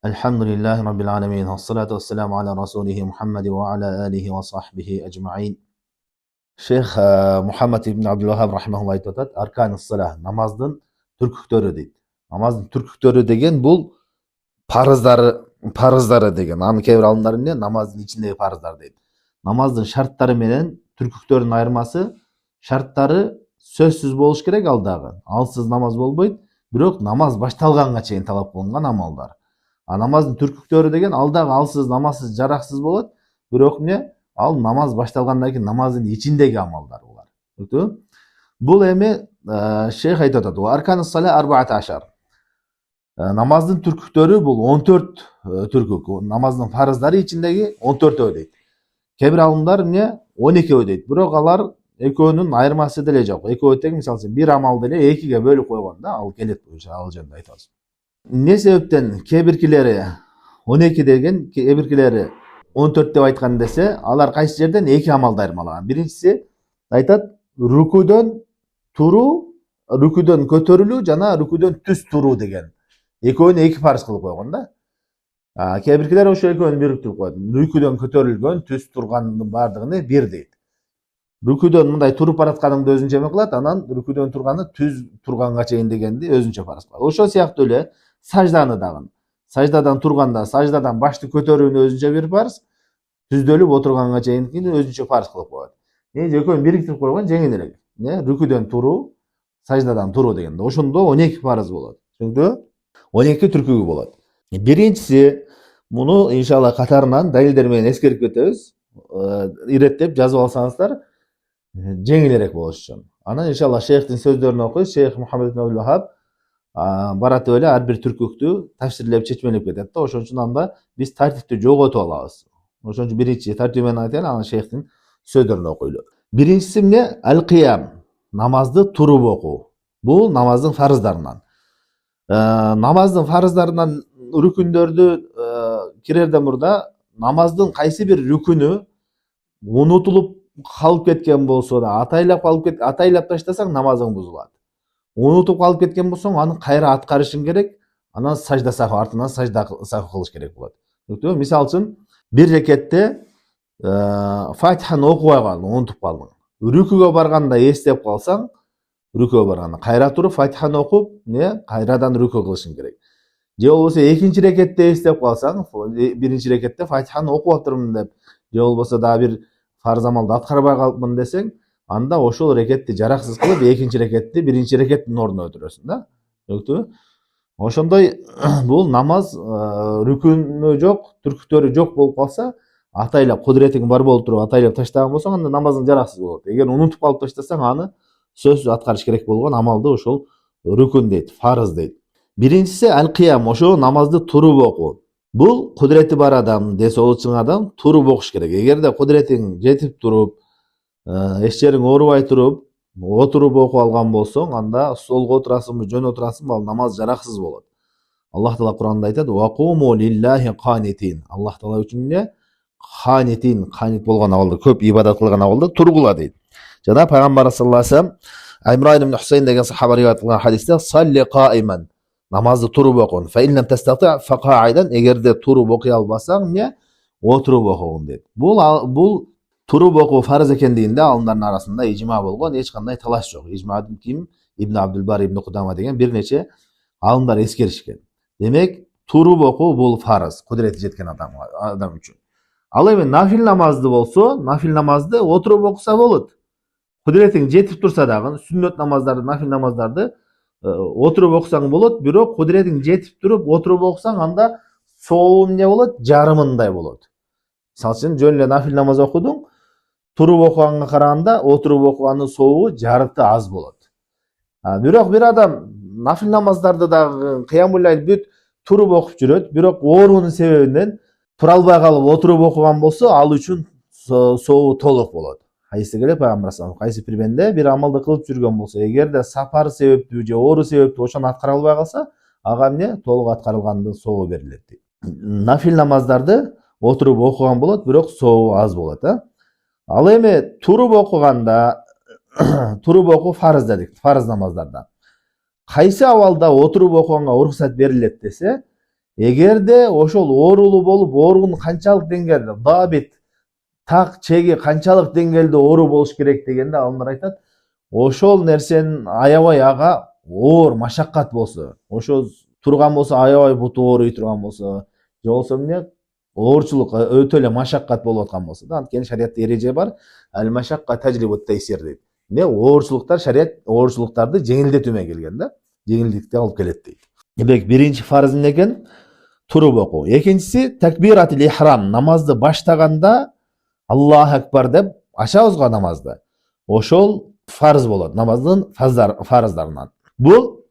Elhamdülillahi Rabbil alemin. Vessalatu vesselamu ala Rasulihi Muhammed ve ala alihi ve sahbihi ecma'in. Şeyh Muhammed ibn Abdülvahhab rahimahullah aytып атат, аркан сала, намаздын түркүктөрү дейт. Намаздын түркүктөрү деген бул парыздары деген. Аны кээ бир алымдар эмне намаздын ичиндеги парыздар дейт. Намаздын шарттары менен түркүктөрдүн айырмасы, шарттары сөзсүз болуш керек алдагы. Алсыз намаз болбойт, бирок намаз башталганга чейин талап кылынган амалдар. Намаздын түркүктөрү деген алдагы алсыз, намазсыз, жараксыз болот. Бирок эмне? Ал намаз башталгандан кийин намаздын ичиндеги амалдар булар. Түшүндүңбү? Бул эми шейх айтып атат. Аркан сала 14. Намаздын түркүктөрү бул 14 түркүк. Намаздын парыздары ичиндеги 14 дейт. Кээ бир алымдар эмне 12 дейт. Бирок алар экөөнүн айырмасы деле жок. Экөө тең, мисалы үчүн бир амал деле 2ге бөлүп койгон да, ал келет боюнча, ал жөнүндө айтабыз. Не себептен кээ биркилери 12 деген, кээ биркилери 14 деп айткан десе, алар кайсы жерден 2 амалды айырмалаган. Биринчиси айтат, рүкүдөн туруу, рүкүдөн көтөрүлүү жана рүкүдөн түз туруу деген. Экөөнү 2 парыз кылып койгон да. Кээ биркилер ошо экөөнү бириктирип коет. Рүкүдөн көтөрүлгөн, түз тургандын бардыгын 1 дейт. Рүкүдөн мындай туруп баратканыңды өзүнчө эме кылат, анан рүкүдөн турганы түз турганга чейин дегенди өзүнчө парыз кылат. Ошол сыяктуу эле сажданы дагы. Саждадан турганда, саждадан башты көтөрүүнү өзүнчө бир парыз, түздөлүп отурганга чейинкини өзүнчө парыз кылып коет. Экөөнү бириктирип койгон жеңил элек. Рүкүдөн туруу, саждадан туруу дегенде. Ошондо 12 парыз болот. Түшүндүңбү? 12 түркүгү болот. Биринчиси, муну иншалла катарынан далилдер менен эскерип кетебиз. Иреттеп жазып алсаңыздар жеңилирээк болуш үчүн. Анан иншалла шейхтин сөздөрүн окуйбуз. Шейх Мухаммед ибн Абдул-Ваххаб баратып эле ар бир түркүктү тафсирлеп чечмелеп кетет да. Ошон үчүн анда биз тартипти жоготуп алабыз. Ошон үчүн биринчи тартип менен айтайлы, анан шейхтин сөздөрүн окуйлу. Биринчиси эмне? Ал-кыям, намазды туруп окуу. Бул намаздын фарыздарынан. Намаздын фарыздарынан рүкүндөрдү кирерден мурда намаздын кайсы бир рүкүнү унутулуп калып кеткен болсо да, атайлап таштасаң намазың бузулат. Унутуп калып кеткен болсоң, аны кайра аткарышың керек, анан сажда саху, артынан сажда саху кылыш керек болот. Түшүндүңбү? Мисалы үчүн бир рекетте Фатиханы окубай калдың, унутуп калдың. Рүкүгө барганда эстеп калсаң, рүкүгө барганда кайра туруп Фатиханы окуп, кайрадан рүкү кылышың керек. Же болбосо экинчи рекетте эстеп калсаң, биринчи рекетте Фатиханы окуп атырмын деп, же болбосо дагы бир фарз амалды аткарбай калыпмын десең, анда ошол рекетти жараксыз кылып, экинчи рекетти биринчи рекеттин ордуна өтүрөсүң да. Түшүндүңбү? Ошондой бул намаз рүкүнү жок, түркүктөрү жок болуп калса, атайлап кудуретиң бар болуп туруп атайлап таштаган болсоң, анда намазың жараксыз болот. Эгер унутуп калып таштасаң, аны сөзсүз аткарыш керек болгон амалды ошол рүкүн дейт, фарыз дейт. Биринчиси ал-кыям, ошо намазды туруп окуу. Бул кудурети бар адам, десе чың адам туруп окуш керек. Эгерде кудуретиң жетип туруп, эч жериң оорубай туруп, отуруп окуп алган болсоң, анда столго отурасыңбы, жөн отурасыңбы, ал намаз жараксыз болот. Аллах Таала Куранда айтат: "Вакуму лиллахи канитин". Аллах Таала үчүн эмне? Канитин, канит болгон абалда, көп ибадат кылган абалда тургула дейт. Жана пайгамбар саллаллаху алейхи вассалам Аймран ибн Хусейн деген сахаба риваят кылган хадисте салли каиман, намазды туруп окугун. Фа иллам тастати фа каидан, эгерде туруп окуй албасаң, отуруп окугун дейт. Бул туруп окуу фарыз экендигинде алымдардын арасында ижма болгон, эч кандай талаш жок. Ижмадын ким? Ибн Абдул-Бар, Ибн Кудама деген бир нече алымдар эскеришкен. Демек, туруп окуу бул фарыз, кудурети жеткен адам үчүн. Ал эми нафил намазды болсо, нафил намазды отуруп окуса болот. Кудуретиң жетип турса дагы, сүннөт намаздарды, нафил намаздарды отуруп окусаң болот, бирок кудуретиң жетип туруп отуруп окусаң, анда сообу эмне болот? Жарымындай болот. Мисалы үчүн жөн эле нафил намаз окудуң, туруп окуганга караганда отуруп окуганын сообу жарыты аз болот. Бирок бир адам нафил намаздарды дагы кыямул лайл бүт туруп окуп жүрөт, бирок оорунун себебинен тура албай калып отуруп окуган болсо, ал үчүн сообу толук болот. Хайсы келе пайгамбар саллаллаху алейхи вассалам кайсы бир бенде бир амалды кылып жүргөн болсо, эгерде сапар себептүү же оору себептүү ошону аткара албай калса, ага эмне? Толук аткарылгандын сообу берилет дейт. Нафил намаздарды отуруп окуган болот, бирок сообу аз болот. Ал эми туруп окуганда, туруп окуу фарыз дедик, фарыз намаздардан. Кайсы абалда отуруп окуганга уруксат берилет десе, Эгерде ошол оорулуу болуп, оорунун канчалык деңгээлде, дабит, так, чеги канчалык деңгээлде оору болуш керек дегенде алымдар айтат, ошол нерсенин аябай ага оор машаккат болсо, ошо турган болсо аябай буту ооруй турган болсо, же болбосо эмне оорчулук өтө эле машаккат болуп аткан болсо да, анткени шариятта эреже бар, ал машакка тажрибут тайсир дейт. Эмне оорчулуктар шарият оорчулуктарды жеңилдетүү менен келген да, жеңилдикти алып келет дейт. Демек биринчи фарз эмне экен? Туруп окуу. Экинчиси такбиратул ихрам, намазды баштаганда Аллаху акбар деп ачабыз го намазды. Ошол фарз болот, намаздын фарыздарынан. Бул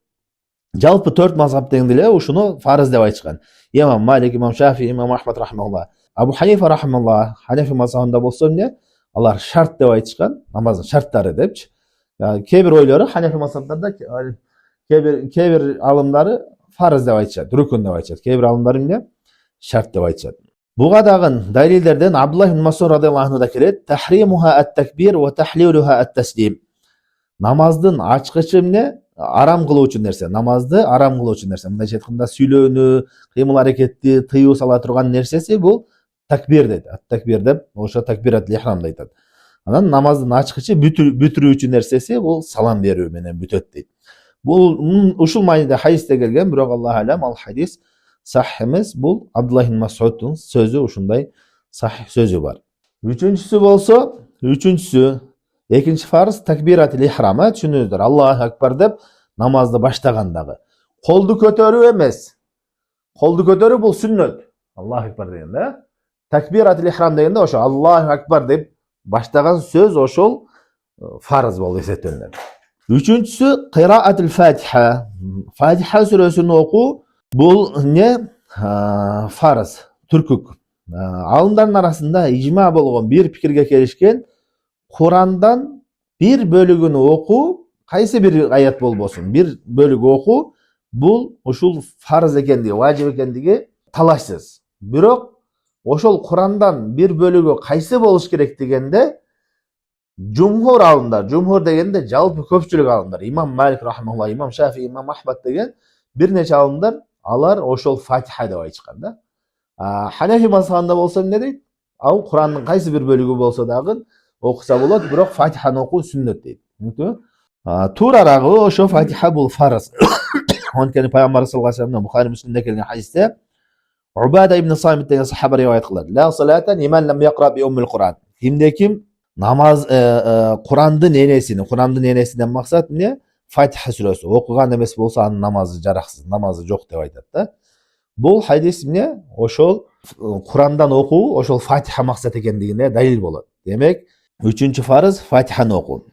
жалпы 4 мазхабтен деле ушуну фарыз деп айтышкан. Имам Малик, имам Шафи, имам Ахмад рахмалла. Абу Ханифа рахмалла, Ханафи мазхабында болсо эмне? Алар шарт деп айтышкан, намаздын шарттары депчи. Кээ бир ойлору Ханафи мазхабында кээ бир алымдары фарыз деп айтышат, рукун деп айтышат. Кээ бир алымдар эмне? Шарт деп айтышат. Буга дагы далилдерден Абдуллах ибн Масуд радыйаллаху анху да келет. Тахримуха ат-такбир ва тахлилуха ат-таслим. Намаздын ачкычы эмне? Арам кылуучу нерсе, намазды арам кылуучу нерсе. Мындайча айтканда сүйлөөнү, кыймыл аракетти тыюу сала турган нерсеси бул такбир дейт. Ат-такбир деп, ошо такбираtul ихрам дейт. Анан намаздын ачкычы бүтүрүүчү нерсеси бул салам берүү менен бүтөт дейт. Бул ушул мааниде хадисте келген, бирок Аллаху алам ал хадис сахих эмес. Бул Абдуллах ибн Масуддун сөзү, ушундай сахих сөзү бар. Үчүнчүсү болсо, экинчи фарз такбиратул ихрам, түшүнүңүздөр. Аллаху акбар деп намазды баштагандагы колду көтөрүү эмес. Колду көтөрүү бул сүннөт. Аллаху акбар деген да. Такбиратул ихрам дегенде ошо Аллаху акбар деп баштаган сөз ошол фарз болуп эсептелет. Үчүнчүсү кыраатул фатиха. Фатиха сүрөсүн окуу бул эмне? Фарз, түркүк. Алымдардын арасында ижма болгон, бир пикирге келишкен, Курандан бир бөлүгүн окуу, кайсы бир аят болбосун, бир бөлүк окуу, бул ушул фарз экендиги, важип экендиги талашсыз. Бирок ошол Курандан бир бөлүгү кайсы болуш керек дегенде жумхур алымдар, жумхур дегенде жалпы көпчүлүк алымдар, имам Малик рахмалла, имам Шафи, имам Ахмад деген бир нече алымдар, алар ошол Фатиха деп айтышкан да. Ханафи мазхабында болсо эмне дейт? Ал Курандын кайсы бир бөлүгү болсо дагы окуса болот, бирок Фатиханы окуу сүннөт дейт. Туурарагы ошо Фатиха бул фарз. Анткени пайгамбар саллаллаху алейхи ва саллям Бухари Муслимде келген хадисте Убада ибн Самит деген сахаба риваят кылат. Ла салата лиман лам яқра би уммул Куран. Кимде ким намаз Курандын энесинен максат эмне? Фатиха сүрөсү окуган эмес болсо анын намазы жараксыз, намазы жок деп айтат да. Бул хадис эмне? Ошол Курандан окуу ошол Фатиха максат экендигине далил болот. Демек, үчүнчү фарыз Фатиханы окуу.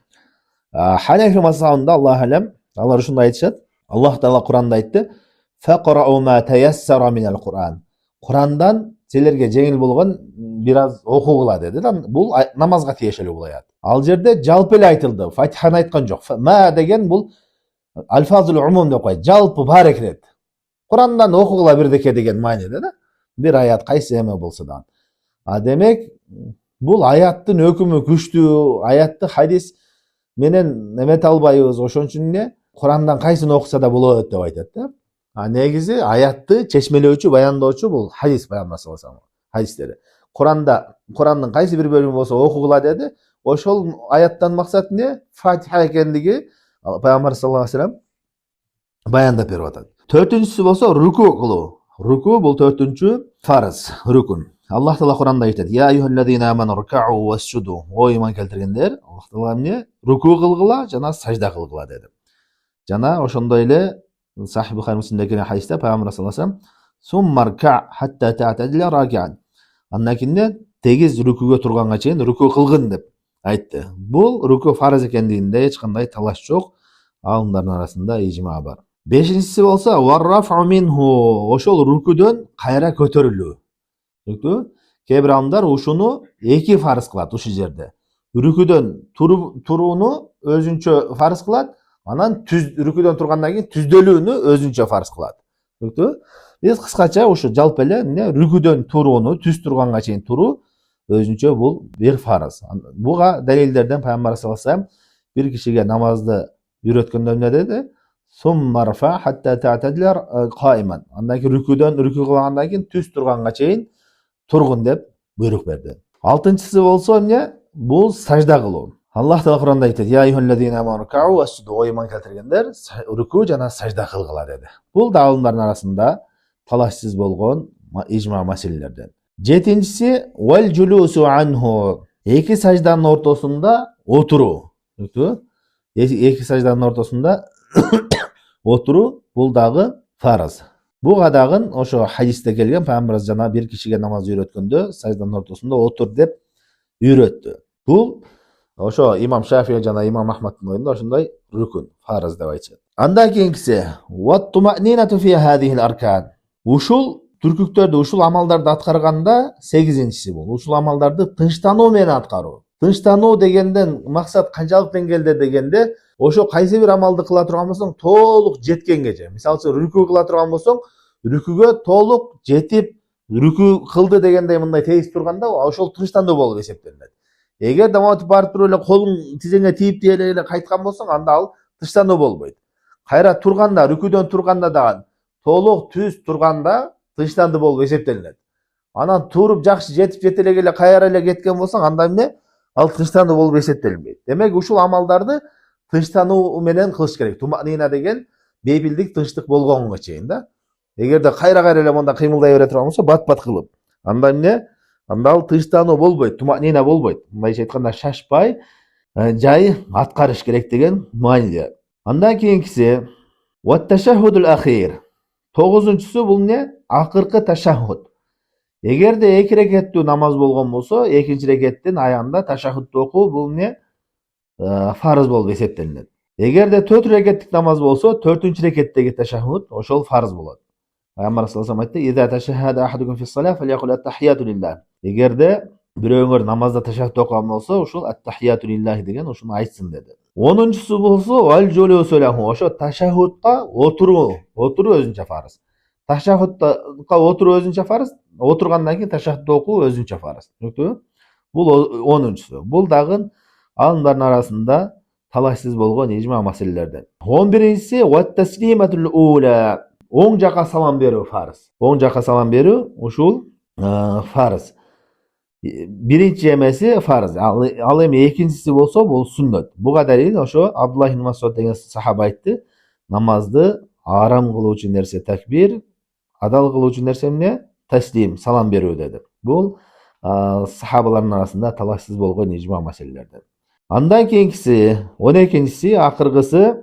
Ханафи мазхабында Аллаху алам, алар ушундай айтышат. Аллах Таала Куранда айтты: "Фaqra'u ma tayassara minal Qur'an." Курандан силерге жеңил болгон бир аз окугула деди да. Бул намазга тиешелүү бул аят. Ал жерде жалпы эле айтылды. Фатиханы айткан жок. Ма деген бул альфазул умум деп коет. Жалпы бар экенет. Курандан окугула бирдеке деген мааниде да. Бир аят кайсы эме болсо да. Демек бул аяттын өкүмү күчтүү, аятты хадис менен эмете албайбыз. Ошон үчүн эмне? Курандан кайсын окуса да болот деп айтат да. Негизи аятты чечмелөөчү, баяндоочу бул хадис, пайгамбар саллаллаху алейхи ва саллям хадистери. Курандын кайсы бир бөлүгү болсо окугула деди. Ошол аяттан максат эмне? Фатиха экендиги пайгамбар саллаллаху алейхи ва саллям баяндап берип атат. Төртүнчүсү болсо руку кылуу. Руку бул төртүнчү фарз, рукун. Аллах Таала Куранда айтат: "Я айюхаллазина аману рукау васжуду." О иман келтиргендер, Аллах Таала эмне? Руку кылгыла жана сажда кылгыла деди. Жана ошондой эле Сахих Бухари Муслимде келген хадисте пайгамбар саллаллаху алейхи ва саллям: "Суммарка хатта ta'tadila raki'an." Андан кийин тегиз рукуга турганга чейин руку кылгын деп айтты. Бул руку фарз экендигинде эч кандай талаш жок. Алымдардын арасында ижма бар. Бешинчиси болсо warraf'u minhu. Ошол рукудөн кайра көтөрүлүү. Кээ бир алымдар ушуну эки фарз кылат ушул жерде. Рукудөн турууну өзүнчө фарз кылат, анан рукудөн тургандан кийин түздөлүүнү өзүнчө фарз кылат. Биз кыскача ушу жалпы эле эмне рукудөн турууну, түз турганга чейин туруу өзүнчө бул бир фарз. Буга далилдерден пайгамбар саллаллаху алейхи ва саллям бир кишиге намазды үйрөткөндө эмне деди? Summa rfa hatta ta'tadila qaiman. Andan keyin rükû kılgandan keyin түз turganга чейин turgun deb buyruk berdi. Altınçısı bolsa ne? Bu sajda kılуу. Allah Taala Kur'an'da aytadi: "Ya eyyuhellezine amanu ka'u vesjudu." O iman keltirgenler rükû jana sajda kılgıla dedi. Bul da alımların arasında talaşsız bolgon icma meselelerden. Жетинчиси wal julusu anhu. Eki sajdanın ortasında oturu. Eki sajdanın ortasında oturu bul dagı farz. Bu gadagın oşo hadiste kelgen Peygamberimiz jana bir kişiге namaz үйrөткөндө sajdanın ortasında otur dep үйrөттü. Bul oşo İmam Şafii jana İmam Ahmad'ın oyunda oşunday rükün, farz dep aytышат. Andan keyinкиси wat tuma'ninatu fi hadhihi al-arkan. Ушул түркүктөрдү, ушул амалдарды аткарганда 8-инчиси бул. Ушул амалдарды тынчтануу менен аткаруу. Тынчтануу дегенден максат канчалык деңгээлде дегенде, ошо кайсы бир амалды кыла турган болсоң, толук жеткенге. Мисалы үчүн рүкү кыла турган болсоң, рүкүгө толук жетип, рүкү кылды дегендей мындай тез турганда, ошол тынчтануу болуп эсептелет. Эгер даматып барып туруп эле колуң тизеңе тийип эле кайткан болсоң, анда ал тынчтануу болбойт. Кайра турганда, рүкүдөн турганда дагы толук түз турганда тынчтанды болуп эсептелет. Анан туруп жакшы жетип жетелеге эле кайра эле кеткен болсоң, анда эмне? Ал тынчтануу болуп эсептелбейт. Демек ушул амалдарды тынчтануу менен кылыш керек. Туманина деген бейпилдик, тынчтык болгонго чейин да. Эгерде кайра эле монда кыймылдай бере турган болсо, бат кылып, анда эмне? Анда ал тынчтануу болбойт, туманина болбойт. Мындайча айтканда шашпай, жай аткарыш керек деген мааниде. Андан кийинкиси wat tashahhudul akhir. 9-нчысы бул не? Акыркы ташаххуд. Эгерде 2 рекеттүү намаз болгон болсо, 2-нчи рекеттин аягында ташаххудду окуу бул не? Фарыз болуп эсептелинет. Эгерде 4 рекеттик намаз болсо, 4-нчи рекеттеги ташаххуд ошол фарыз болот. Пайгамбар саллаллаху алейхи ва саллям айтты: "Иза ташаххада ахадукум фис-салат фалякул ат-тахияту лиллах." Эгерде бирөөңөр намазда ташаххуд окуган болсо, ушул ат-тахияту лиллах деген ушуну айтсын деди. 10-нчысы болсо, вал жулусу лаху. Ошо ташаххудка отуруу өзүнчө фарыз. Ташаххудка отуруу өзүнчө фарыз, отургандан кийин ташаххудду окуу өзүнчө фарыз. Түшүндүңүзбү? Бул 10-нчысы. Бул дагы алымдардын арасында талашсыз болгон ижма маселелерден. 11-нчиси wat taslimatul ula. Оң жака салам берүү фарыз. Оң жака салам берүү ушул фарыз. Биринчи эмеси фарыз. Ал эми экинчиси болсо бул сүннөт. Буга далил ошо Абдуллах ибн Масуд деген сахаба айтты. Намазды арам кылуучу нерсе такбир, адал кылуучу нерсе эмне? Таслим, салам берүү деди. Бул сахабалардын арасында талашсыз болгон ижма маселелерден. Андан кийинкиси 12-нчиси, акыркысы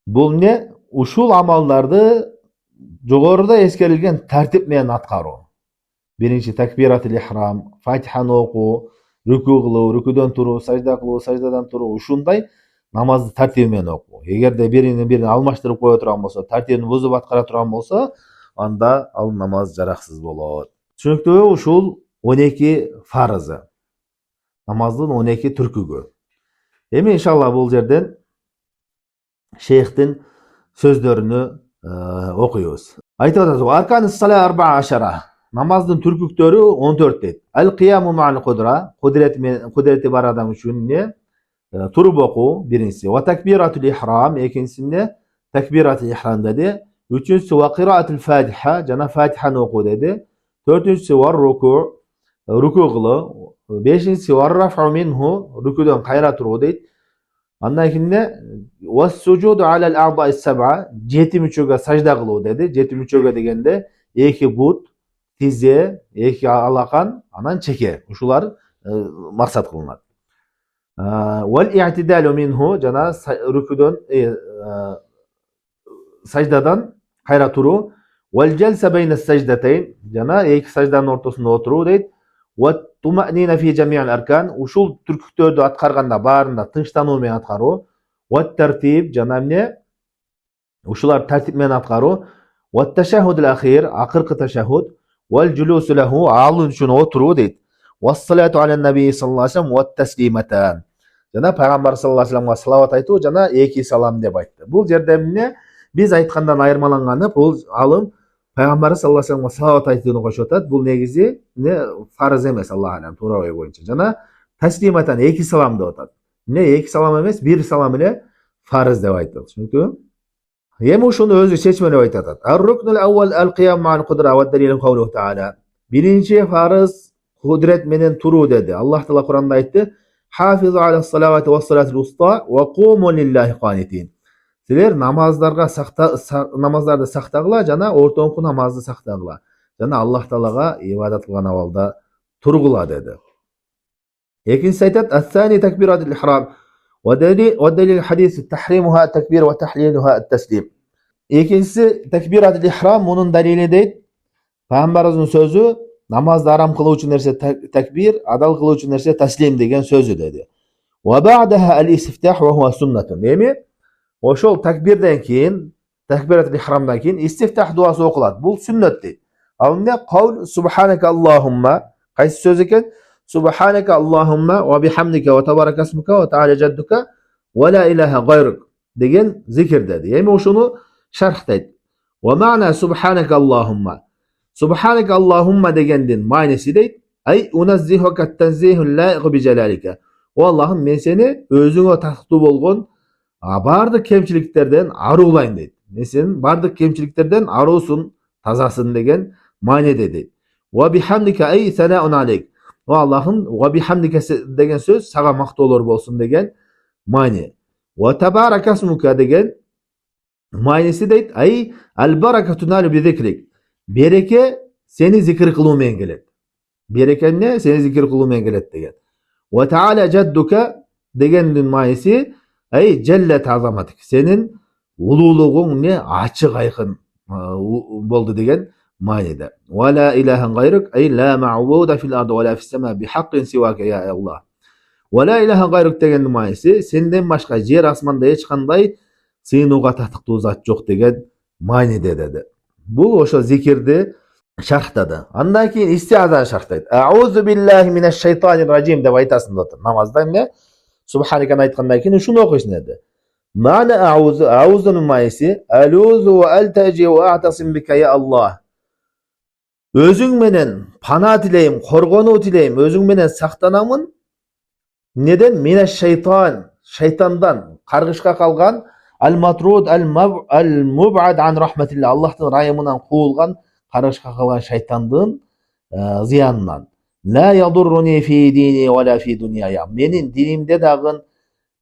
бул не? Ушул амалдарды жогоруда эскерилген тартип менен аткаруу. Биринчи такбиратул ихрам, Фатиханы окуу, рүкү кылуу, рүкүдөн туруу, сажда кылуу, саждадан туруу, ушундай намазды тартиби менен окуу. Эгерде бирин алмаштырып кое турган болсо, тартибин бузуп аткара турган болсо, анда ал намаз жараксыз болот. Түшүнүктүүбү? Ушул 12 фарызы. Намаздын 12 түркүгү. Эми иншалла бул жерден шейхтин сөздөрүнү окуйбуз. Айтып атат: "Арканус сала 14. Намаздын түркүктөрү 14 дейт. Ал-кияму мa'al кудра, кудрети бар адам үчүн не? Туруп окуу биринчиси. Ва такбиратул ихрам, экинчиси такбиратул ихрам деди. Үчүнчүсү ва кыраатул фатиха, жана фатиханы окуу деди. Төртүнчүсү ва рукуу, рукуу кылуу. Бешинчиси ва рафу минху, рукудан кайра туруу дейт. Андан кийин ва сужуду алал а'да'i саб'a, 7 мүчөгө сажда кылуу деди. 7 мүчөгө дегенде 2 бут, тизе, 2 алакан, анан чеке. Ушулар максат кылынат. Вал i'тидалу минху, жана рукудан саждадан кайра туруу. Вал жалса байна саждатайн, жана 2 сажданын ортосунда отуруу дейт. Ва туманина фи жами'ал аркан, ушул түркүктөрдү аткарганда баарында тынчтануу менен аткаруу. Ва тартиб, жана эмне? Ушулар тартип менен аткаруу. Ва ташаххудул ахир, акыркы ташаххуд. Вал жулусу лаху, ал үчүн отуруу дейт. Ва салату аля наби саллаллаху алейхи ва саллям ва таслиматан. Жана пайгамбар саллаллаху алейхи ва салламга салават айтуу жана 2 салам деп айтты. Бул жерде эмне? Биз айткандан айырмаланганы бул алым пайгамбар саллаллаху алейхи ва салламга салават айтууну кошуп атат. Бул негизи фарыз эмес, Аллах алам, туура ой боюнча. Жана таслиматан 2 салам деп атат. 2 салам эмес, 1 салам эле фарыз деп айтты. Түшүнүктүбү? Эми ушуну өзү чечмелеп айтат. Ар-рукнул аввал ал-қиям мa'al qudra ва далил qawluhu ta'ala. Birinchi farz kudret менен туруу dedi. Alloh taolo Qur'onda aytdi: "Hafizu alas salavati vas salatil usta va qumu lillahi qanitin." Силер намаздарды сактагыла жана ортоңку намазды сактагыла. Жана Аллах Таалага ибадат кылган абалда тургула dedi. Экинчиси айтат: "Ас-сани такбиратул ихрам ва далил хадис tahrimuha takbir ва tahliluha at-taslim." Экинчиси такбиратул ихрам, мунун далили дейт, Пайгамбарыбыздын сөзү, намазды арам кылуучу нерсе такбир, адал кылуучу нерсе таслим деген сөзү dedi. Ва ба'даха al-istiftah ва хува суннатун. Эми ошол такбирден кийин, такбиратул ихрамдан кийин истифтах дуасы окулат. Бул сүннөт дейт. Ал эмне? Каул субханака Аллахумма. Кайсы сөз экен? Субханака Аллахумма ва бихамдика ва табаракасмука ва та'ала жаддука ва ла илаха гайрук деген зикир dedi. Эми ошону шархтайт. Ва ма'на субханака Аллахумма. Субханака Аллахумма дегендин мааниси дейт: "Ай уназзихука ат-танзиху лаиq би жалалика." О Аллахым, мен сени өзүңө тактуу болгон бардык кемчиликтерден аруулайм дейт. Мен сенин бардык кемчиликтерден аруусун, тазасың деген мааниде дейт. Ва бихамдика ай санаун алейк. О Аллахым, ва бихамдика деген сөз сага мактоолор болсун деген маани. Ва табаракасмука деген мааниси дейт: "Ай ал-баракату налу би зикрик." Береке сени зикир кылуу менен келет. Береке эмне? Сени зикир кылуу менен келет деген. Ва та'ала жаддука дегендин мааниси: "Ай жаллат азаматик." Сенин улуулугуң эмне? Ачык айкын болду деген мааниде. Ва ла илаха гайрук, ай ла ма'буда фил арди ва ла фис сама бихаққин сивака я Аллах. Ва ла илаха гайрук дегендин мааниси: сенден башка жер асманда эч кандай сыйынууга татыктуу зат жок деген мааниде dedi. Бул ошо зикирди шархтады. Андан кийин истиазаны шархтайт. Аузу биллахи минаш шайтанир ражим деп айтасың деп. Намазда эмне? Субханаканы айткандан кийин ушуну окуйсуң dedi. Мана аузунун мааниси: алузу ва алтажи ва атасим бика я Аллах. Өзүң менен пана тилейм, коргонуу тилейм, өзүң менен сактанамын. Неден? Минаш шайтан, шайтандан, каргышка калган, al-matruд al-mub'ad an rahmatillah, Аллахтын райымынан куулган, каргышка калган шайтандын зыянынан. La yadurruni fi dini wa la fi dunyaya. Менин динимде дагы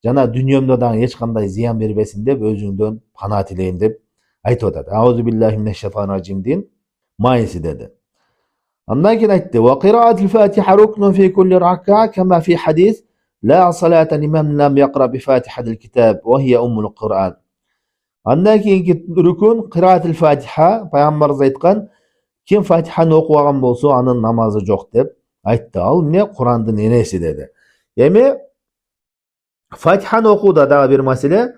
жана дүнүйөмдө дагы эч кандай зыян бербесин деп өзүңдөн пана тилейм деп айтып атат. Аузу биллахи минаш шайтанир ражимдин мааниси dedi. Андан кийин айтты: "Ва qira'atul Fatiha ruknun fi kulli rak'a kama fi hadith la salata liman lam yaqra bi Fatihatil kitab wa hiya ummul Qur'an." Андан кийинки рукун qira'atul Fatiha, пайгамбарыбыз айткан, ким Фатиханы окубаган болсо анын намазы жок деп айтты. Ал эмне? Курандын энеси dedi. Эми Фатиханы окууда дагы бир маселе,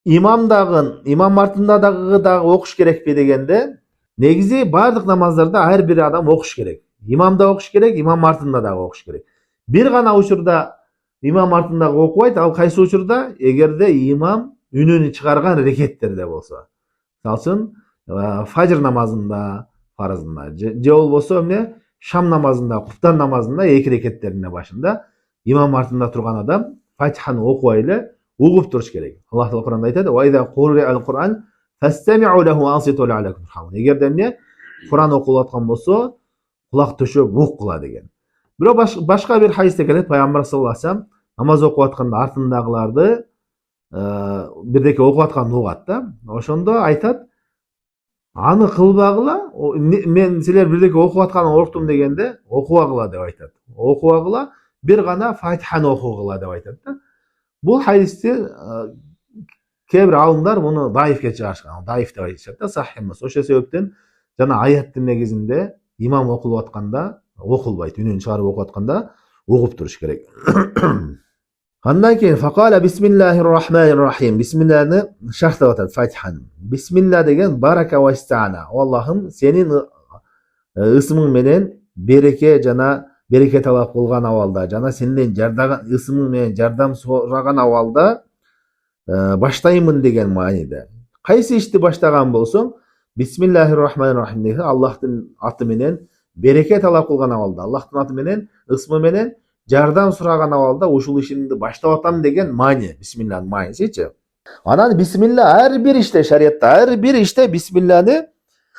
имам артында дагы окуш керекпи дегенде, негизи бардык намаздарда ар бир адам окуш керек. Имам да окуш керек, имам артында дагы окуш керек. Бир гана учурда имам артындагы окубайт, ал кайсы учурда? Эгерде имам үнүн чыгарган рекеттерде болсо. Мисалы үчүн фажр намазында, фарызында, же болбосо эмне? Шам намазында, куптан намазында, эки рекеттеринде башында имам артында турган адам Фатиханы окубай эле угуп туруш керек. Аллах Таала Куранда айтат: "Ва иза кури'а ал-Кур'ан фастами'у лаху ва анситу лa'аllakum турхамун." Эгерде эмне? Куран окулуп аткан болсо, кулак төшөп ук кыла деген. Бирок башка бир хадисте келет, Пайгамбар саллаллаху алейхи вассалам намаз окуп атканда артындагыларды бирдеке окуп атканын угат да. Ошондо айтат: "Аны кылбагыла, мен силер бирдеке окуп атканын уктум" дегенде, окубагыла деп айтат. Окубагыла, бир гана Фатиханы окугула деп айтат да. Бул хадисти кээ бир алымдар муну даифке чыгарышкан. Даиф деп айтышат да, сахих эмес. Ошол себептен жана аяттын негизинде имам окулуп атканда окулбайт, үнүн чыгарып окуп атканда угуп туруш керек. Андан кийин факала бисмиллахир рахманир рахим. Бисмиллахны шархтап атат Фатиханы. Бисмилла деген барака ва истана. Аллахым, сенин ысымың менен береке жана береке талап кылган абалда, жана сенден жардаган ысымың менен жардам сураган абалда баштаймын деген мааниде. Кайсы ишти баштаган болсоң, бисмиллахир рахманир рахим деген Аллахтын аты менен береке талап кылган абалда, Аллахтын аты менен, ысмы менен жардам сураган абалда ушул ишимди баштап атам деген маани. Бисмиллахнын маанисичи. Анан бисмилла ар бир иште, шариятта ар бир иште бисмилланы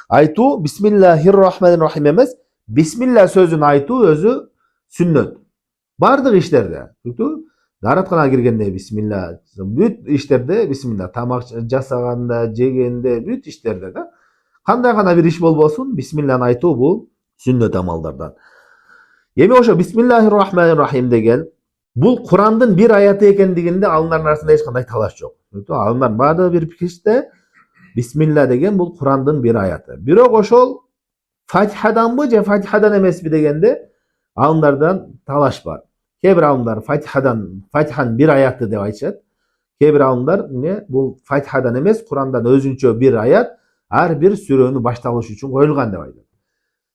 айтуу, бисмиллахир-рахманир-рахим эмес, бисмилла сөзүн айтуу өзү сүннөт. Бардык иштерде. Дааратканага киргенде бисмилла, бүт иштерде бисмилла, тамак жасаганда, жегенде, бүт иштерде да. Кандай гана бир иш болбосун, бисмилланы айтуу бул сүннөт амалдардан. Эми ошо бисмиллахир-рахманир-рахим деген бул Курандын бир аяты экендигинде алардын арасында эч кандай талаш жок. Алардын баардыгы бир пикириште бисмилла деген бул Курандын бир аяты. Бирок ошол Фатихаданбы же Фатихадан эмеспи дегенде алымдардан талаш бар. Кээ бир алымдар Фатиханын бир аяты деп айтышат. Кээ бир алымдар бул Фатихадан эмес, Курандан өзүнчө бир аят ар бир сүрөнү башталыш үчүн коюлган деп айтат.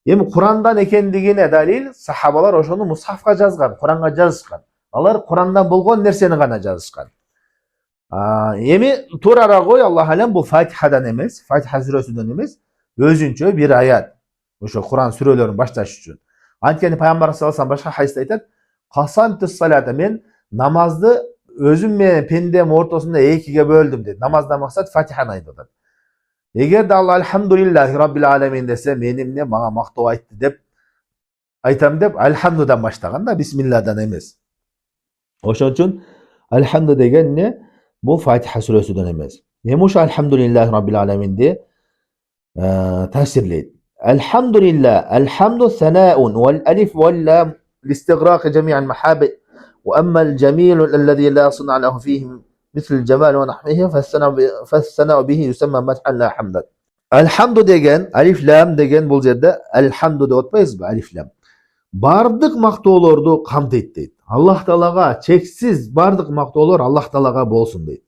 Эми Курандан экендигине далил сахабалар ошону мусхафка жазган, Куранга жазышкан. Алар Курандан болгон нерсени гана жазышкан. Эми туурара кой, Аллах алам, бул Фатихадан эмес, Фатиха сүрөсүнөн эмес, өзүнчө бир аят. Ошо Куран сүрөлөрүн башташ үчүн. Анткени пайгамбар саллаллаху алейхи вассалам башка хадисте айтат: "Касантус салата", мен намазды өзүм менен пендем ортосунда экиге бөлдүм дейт. Намаздан максат Фатиханы айтып атат. Эгерде Алла альхамдулиллахи раббил аламин десе, мен эмне мага мактоо айтты деп айтам деп альхамдудан баштаган да, бисмилладан эмес. Ошон үчүн альхамду деген эмне? Бул Фатиха сүрөсүнөн эмес. Эми ошо альхамдулиллахи раббил аламинди тафсирлейт. Elhamdülillah. Elhamdu sena'un vel elif vel lam listighraq jami'al mahabib ve emma'l cemilu ellezî la sun'a lehu fîhi mislul cemal ve nahvihi fessena'u bihi yusemma medhan la hamdan. Elhamdu degen, alif lam degen bul jerde elhamdu dep atpayızbı, alif lam. Bardyk maktoolordu kamtayt deyt. Allah Taalaga çeksiz bardyk maktoolor Allah Taalaga bolsun deyt.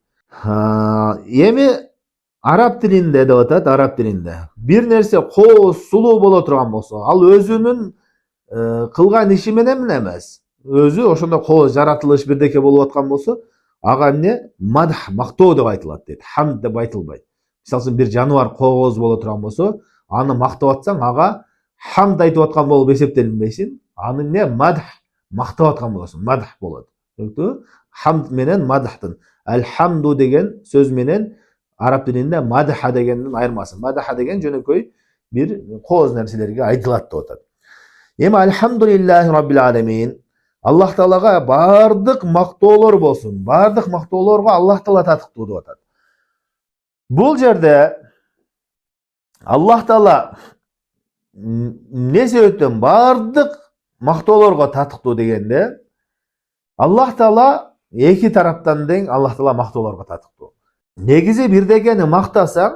Emi Arap tilinde de atat, Arap tilinde. Bir nerse kooz, sulu bola turgan bolsa, al özünün kılgan işi menen emez. Özü oşonda kooz, jaratılış birdeke bolup atkan bolsa, aga ne? Madh, maktoo dep aytılат дейт. Hamd dep aytılbayt. Misal üçün bir januar kooz bola turgan bolsa, аны mактап atsan, aga hamd aytып atkan bolup eseptelinbeysin. Аны ne? Madh, mактап atkan bolaсын. Madh bolot. Hamd menen madhtın. Elhamdu degen söz menen Arap dilinde madha degenden ayırmasın. Madha degen jönököy bir kooz nerselerge aytılат деп атат. Эми elhamdülillahi rabbil alamin. Allah Taalaga bardyk maktoolor bolsun. Bardyk maktoolorgo Allah Taala tatыктуу деп атат. Bul jerde Allah Taala ne sebepten bardyk maktoolorgo tatыктуу degende Allah Taala iki taraptan deң Allah Taala maktoolorgo tatыктуу. Негизи бирдекени мактасаң,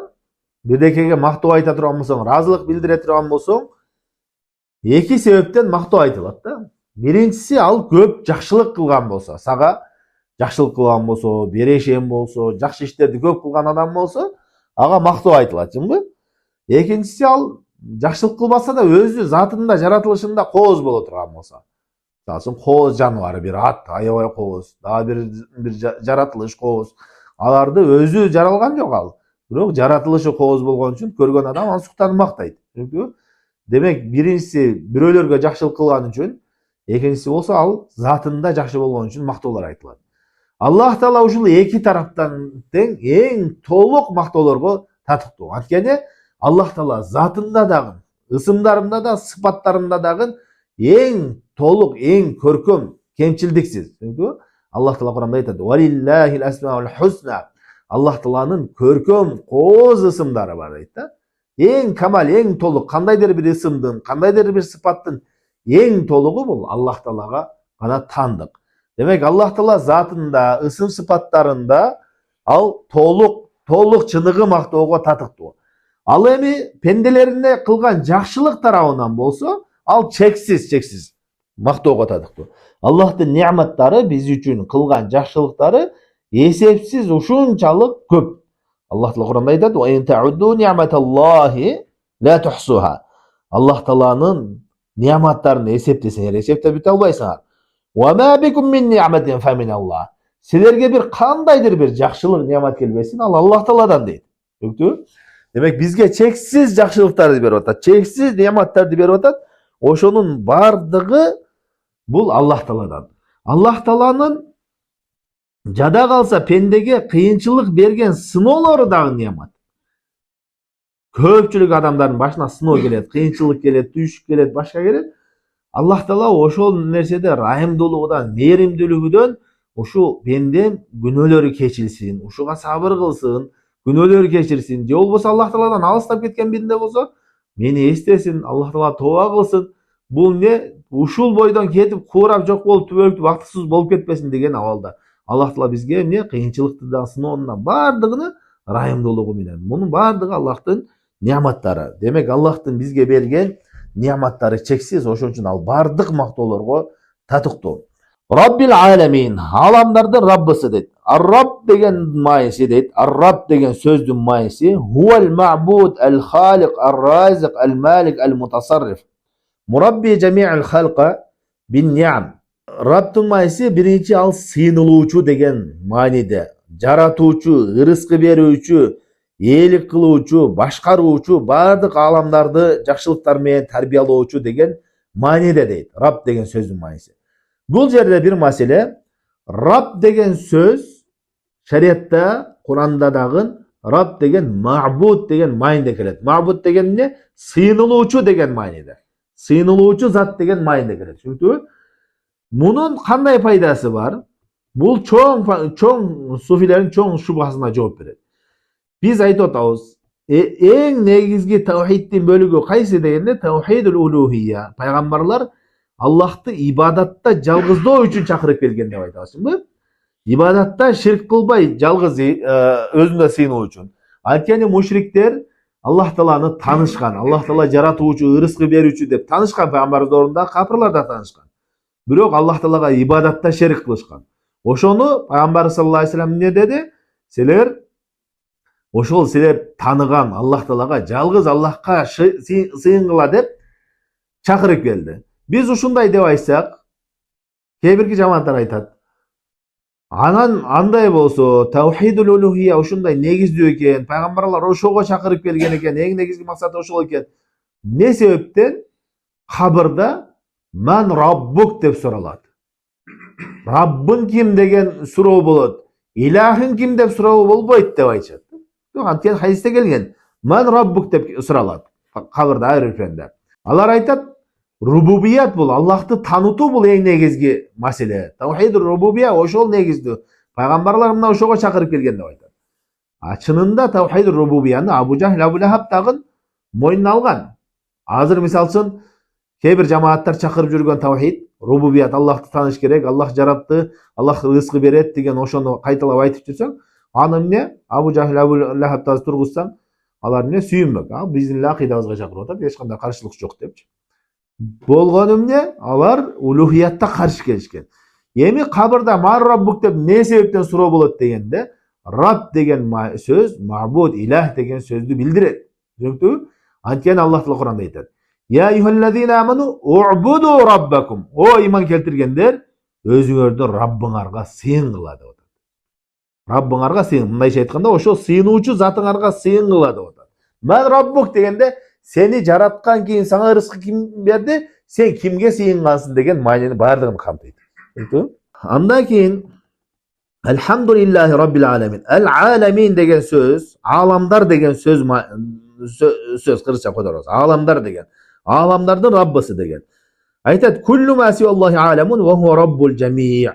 бирдекеге мактоо айта турган болсоң, разылык билдире турган болсоң, эки себептен мактоо айтылат да. Биринчиси, ал көп жакшылык кылган болсо, сага жакшылык кылган болсо, берешен болсо, жакшы иштерди көп кылган адам болсо, ага мактоо айтылат, жыңбы? Экинчиси, ал жакшылык кылбаса да өзү затында, жаратылышында кооз боло турган болсо. Мисалы үчүн кооз жаныбары, бир ат, аябай кооз, дагы бир жаратылыш кооз. Аларды өзү жаралган жок ал. Бирок жаратылышы кооз болгон үчүн көргөн адам аны суктанып мактайт. Демек, биринчиси бирөөлөргө жакшылык кылган үчүн, экинчиси болсо ал затында жакшы болгон үчүн мактоолор айтылат. Аллах Таала ушул эки тараптан тең эң толук мактоолорго татыктуу. Анткени Аллах Таала затында дагы, ысымдарында да, сыпаттарында дагы эң толук, эң көркөм, кемчилдиксиз. Аллах Таала Куранда айтат: "Валиллахил асмаул хусна". Аллах Тааланын көркөм, кооз ысымдары бар дейт да. Эң камал, эң толук кандайдыр бир ысымдын, кандайдыр бир сыпаттын эң толугу бул Аллах Таалага гана таандык. Демек, Аллах Таала затында, ысым сыпаттарында ал толук чыныгы мактоого татыктуу. Ал эми пенделерине кылган жакшылык тарабынан болсо, ал чексиз мактоого татыктуу. Аллахтын неаматтары биз үчүн кылган жакшылыктары эсепсиз ушунчалык көп. Аллах Таала Куранда айтат: "Ва ин таудду ни'маталлахи ла тухсуха". Аллах Тааланын неаматтарын эсептесеңер, эсептеп бүтө албайсыңар. "Ва ма бикум мин ни'матин фа миналлах". Силерге бир кандайдыр бир жакшылык неамат келбесин, ал Аллах Тааладан дейт. Демек, бизге чексиз жакшылыктарды берип атат, чексиз неаматтарды берип атат. Ошонун бардыгы бул Аллах Тааладан. Аллах Тааланын Жада калса пендеге кыйынчылык берген сыноолору дагы неамат. Көпчүлүк адамдардын башына сыноо келет, кыйынчылык келет, түйшүк келет, башка келет. Аллах Таала ошол нерседе райымдуулугунан, мээримдүүлүгүдөн ушу бендем күнөөлөрү кечилсин, ушуга сабыр кылсын, күнөөлөрү кечирсин. Же болбосо Аллах Тааладан алыстап кеткен биринде болсо, мени эстесин, Аллах Таала тооба кылсын. Бул не ушул бойдон кетип куурап жок болуп түбөлүктүү бактысыз болуп кетпесин деген абалда. Аллах Таала бизге эмне кыйынчылыкты да сыноонун бардыгыны райымдуулугу менен. Мунун бардыгы Аллахтын неаматтары. Демек Аллахтын бизге берген неаматтары чексиз, ошон үчүн ал бардык мактоолорго татыктуу. Раббил аламин, аламдардын Раббысы дейт. Ар-Рабб деген мааниси дейт. Ар-Рабб деген сөздүн мааниси хуал ма'буд ал-халиq ар-разиq ал-малик ал-мутасарриф. Мурабби жами'ал халqa бин ни'ам. Раббтын мааниси биринчи ал сыйынылуучу деген мааниде. Жаратуучу, ырыскы берүүчү, ээлик кылуучу, башкаруучу, бардык аламдарды жакшылыктар менен тарбиялоочу деген мааниде дейт. Рабб деген сөздүн мааниси. Бул жерде бир маселе, Рабб деген сөз шариатта, Куранда дагы Рабб деген ма'буд деген мааниде келет. Ма'буд деген эмне? Сыйынылуучу деген мааниде. Сыйынылуучу зат деген мааниде келет. Түшүндүңбү? Мунун кандай пайдасы бар? Бул чоң суфилердин чоң шубасына жооп берет. Биз айтып атабыз, эң негизги таухиддин бөлүгү кайсы дегенде таухидул улухия. Пайгамбарлар Аллахты ибадатта жалгыздоо үчүн чакырып келген деп айтасыңбы? Ибадатта ширк кылбай жалгыз өзүнө сыйынуу үчүн. Анткени мушриктер Аллах Тааланы таанышкан, Аллах Таала жаратуучу, ырыскы берүүчү деп таанышкан, пайгамбарыбыз ордунда капырлар да таанышкан. Бирок Аллах Таалага ибадатта шерик кылышкан. Ошону пайгамбар саллаллаху алейхи вассалам эмне деди? Силер таныган Аллах Таалага жалгыз Аллахка сыйынгыла деп чакырып келди. Биз ушундай деп айтсак, кээ бирки жамааттар айтат. Анан андай болсо, таухидул улухия ушундай негиздүү экен, пайгамбарлар ошого чакырып келген экен, эң негизги максаты ошол экен. Не себептен кабырда ман раббук деп суралат. Раббың ким деген суроо болот. Илахың ким деп суроо болбойт деп айтышат. Анткени хадисте келген. Ман раббук деп суралат. Кабырда ар биринде. Алар айтат, рубубият бул, Аллахты танытуу бул эң негизги маселе. Таухидул рубубия ошол негиздүү. Пайгамбарлар мына ошого чакырып келген деп айтат. Чынында таухидул рубубияны Абу Жахл, Абу Лахаб дагы мойнуна алган. Азыр мисалы үчүн кээ бир жамааттар чакырып жүргөн таухид, рубубият, Аллахты тааныш керек, Аллах жаратты, Аллах рызкы берет деген ошону кайталап айтып жүрсөң, аны эмне Абу Жахл, Абу Лахабты тургузсаң, алар эмне сүйүнбөк. Биздин акыйдабызга чакырып атат, эч кандай каршылык жок депчи. Болгону эмне? Алар улухиятта каршы келишкен. Эми кабырда ман раббук деп не себептен суроо болот дегенде, Рабб деген сөз, мабуд, илах деген сөздү билдирет. Түшүнүктүбү? Анткени Аллах Таала Куранда айтат: "Я юхаллазина аману у'буду раббакум." О иман келтиргендер, өзүңөрдү Раббыңарга сыйынгыла деп атат. Раббыңарга сыйын, мындайча айтканда, ошо сыйынуучу затыңарга сыйынгыла деп атат. Ман раббук дегенде, сени жараткан кийин сага рызкы ким берди, сен кимге сыйынгансың деген маанини бардыгын камтыйт. Андан кийин Элхамдулиллахи раббил аламин. Ал-аламин деген сөз, аламдар деген сөз кыргызча койдорбуз. Аламдар деген. Аламдардын Раббысы деген. Айтат: "Куллу ма сиваллахи аламун ва хува раббул жами'."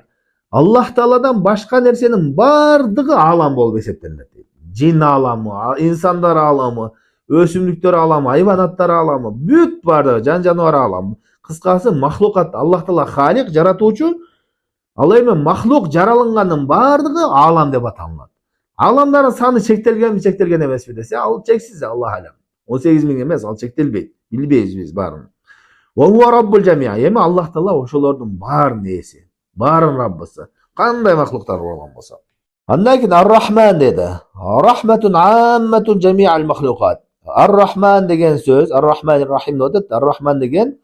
Аллах Тааладан башка нерсенин бардыгы алам болуп эсептелет. Жин аламы, инсандар аламы, өсүмдүктөр аламы, хайванаттар аламы, бүт бардыгы, жан жаныбар аламы. Кыскасы махлукат, Аллах Таала халик, жаратуучу. Ал эми махлук жаралынганын бардыгы алам деп аталат. Аламдардын саны чектелген эмеспи десе, ал чексиз, Аллах алам. 18 миң эмес, ал чектелбейт. Билбейбиз биз баарын. Ва хува раббул жамиа. Эми Аллах Таала ошолордун баарынын ээси, баарынын Раббысы. Кандай махлуктар болгон болсо. Андан кийин Ар-Рахман деди. Рахматун амматун жамиал махлукат. Ар-Рахман деген сөз, Ар-Рахман Рахим деп, Ар-Рахман деген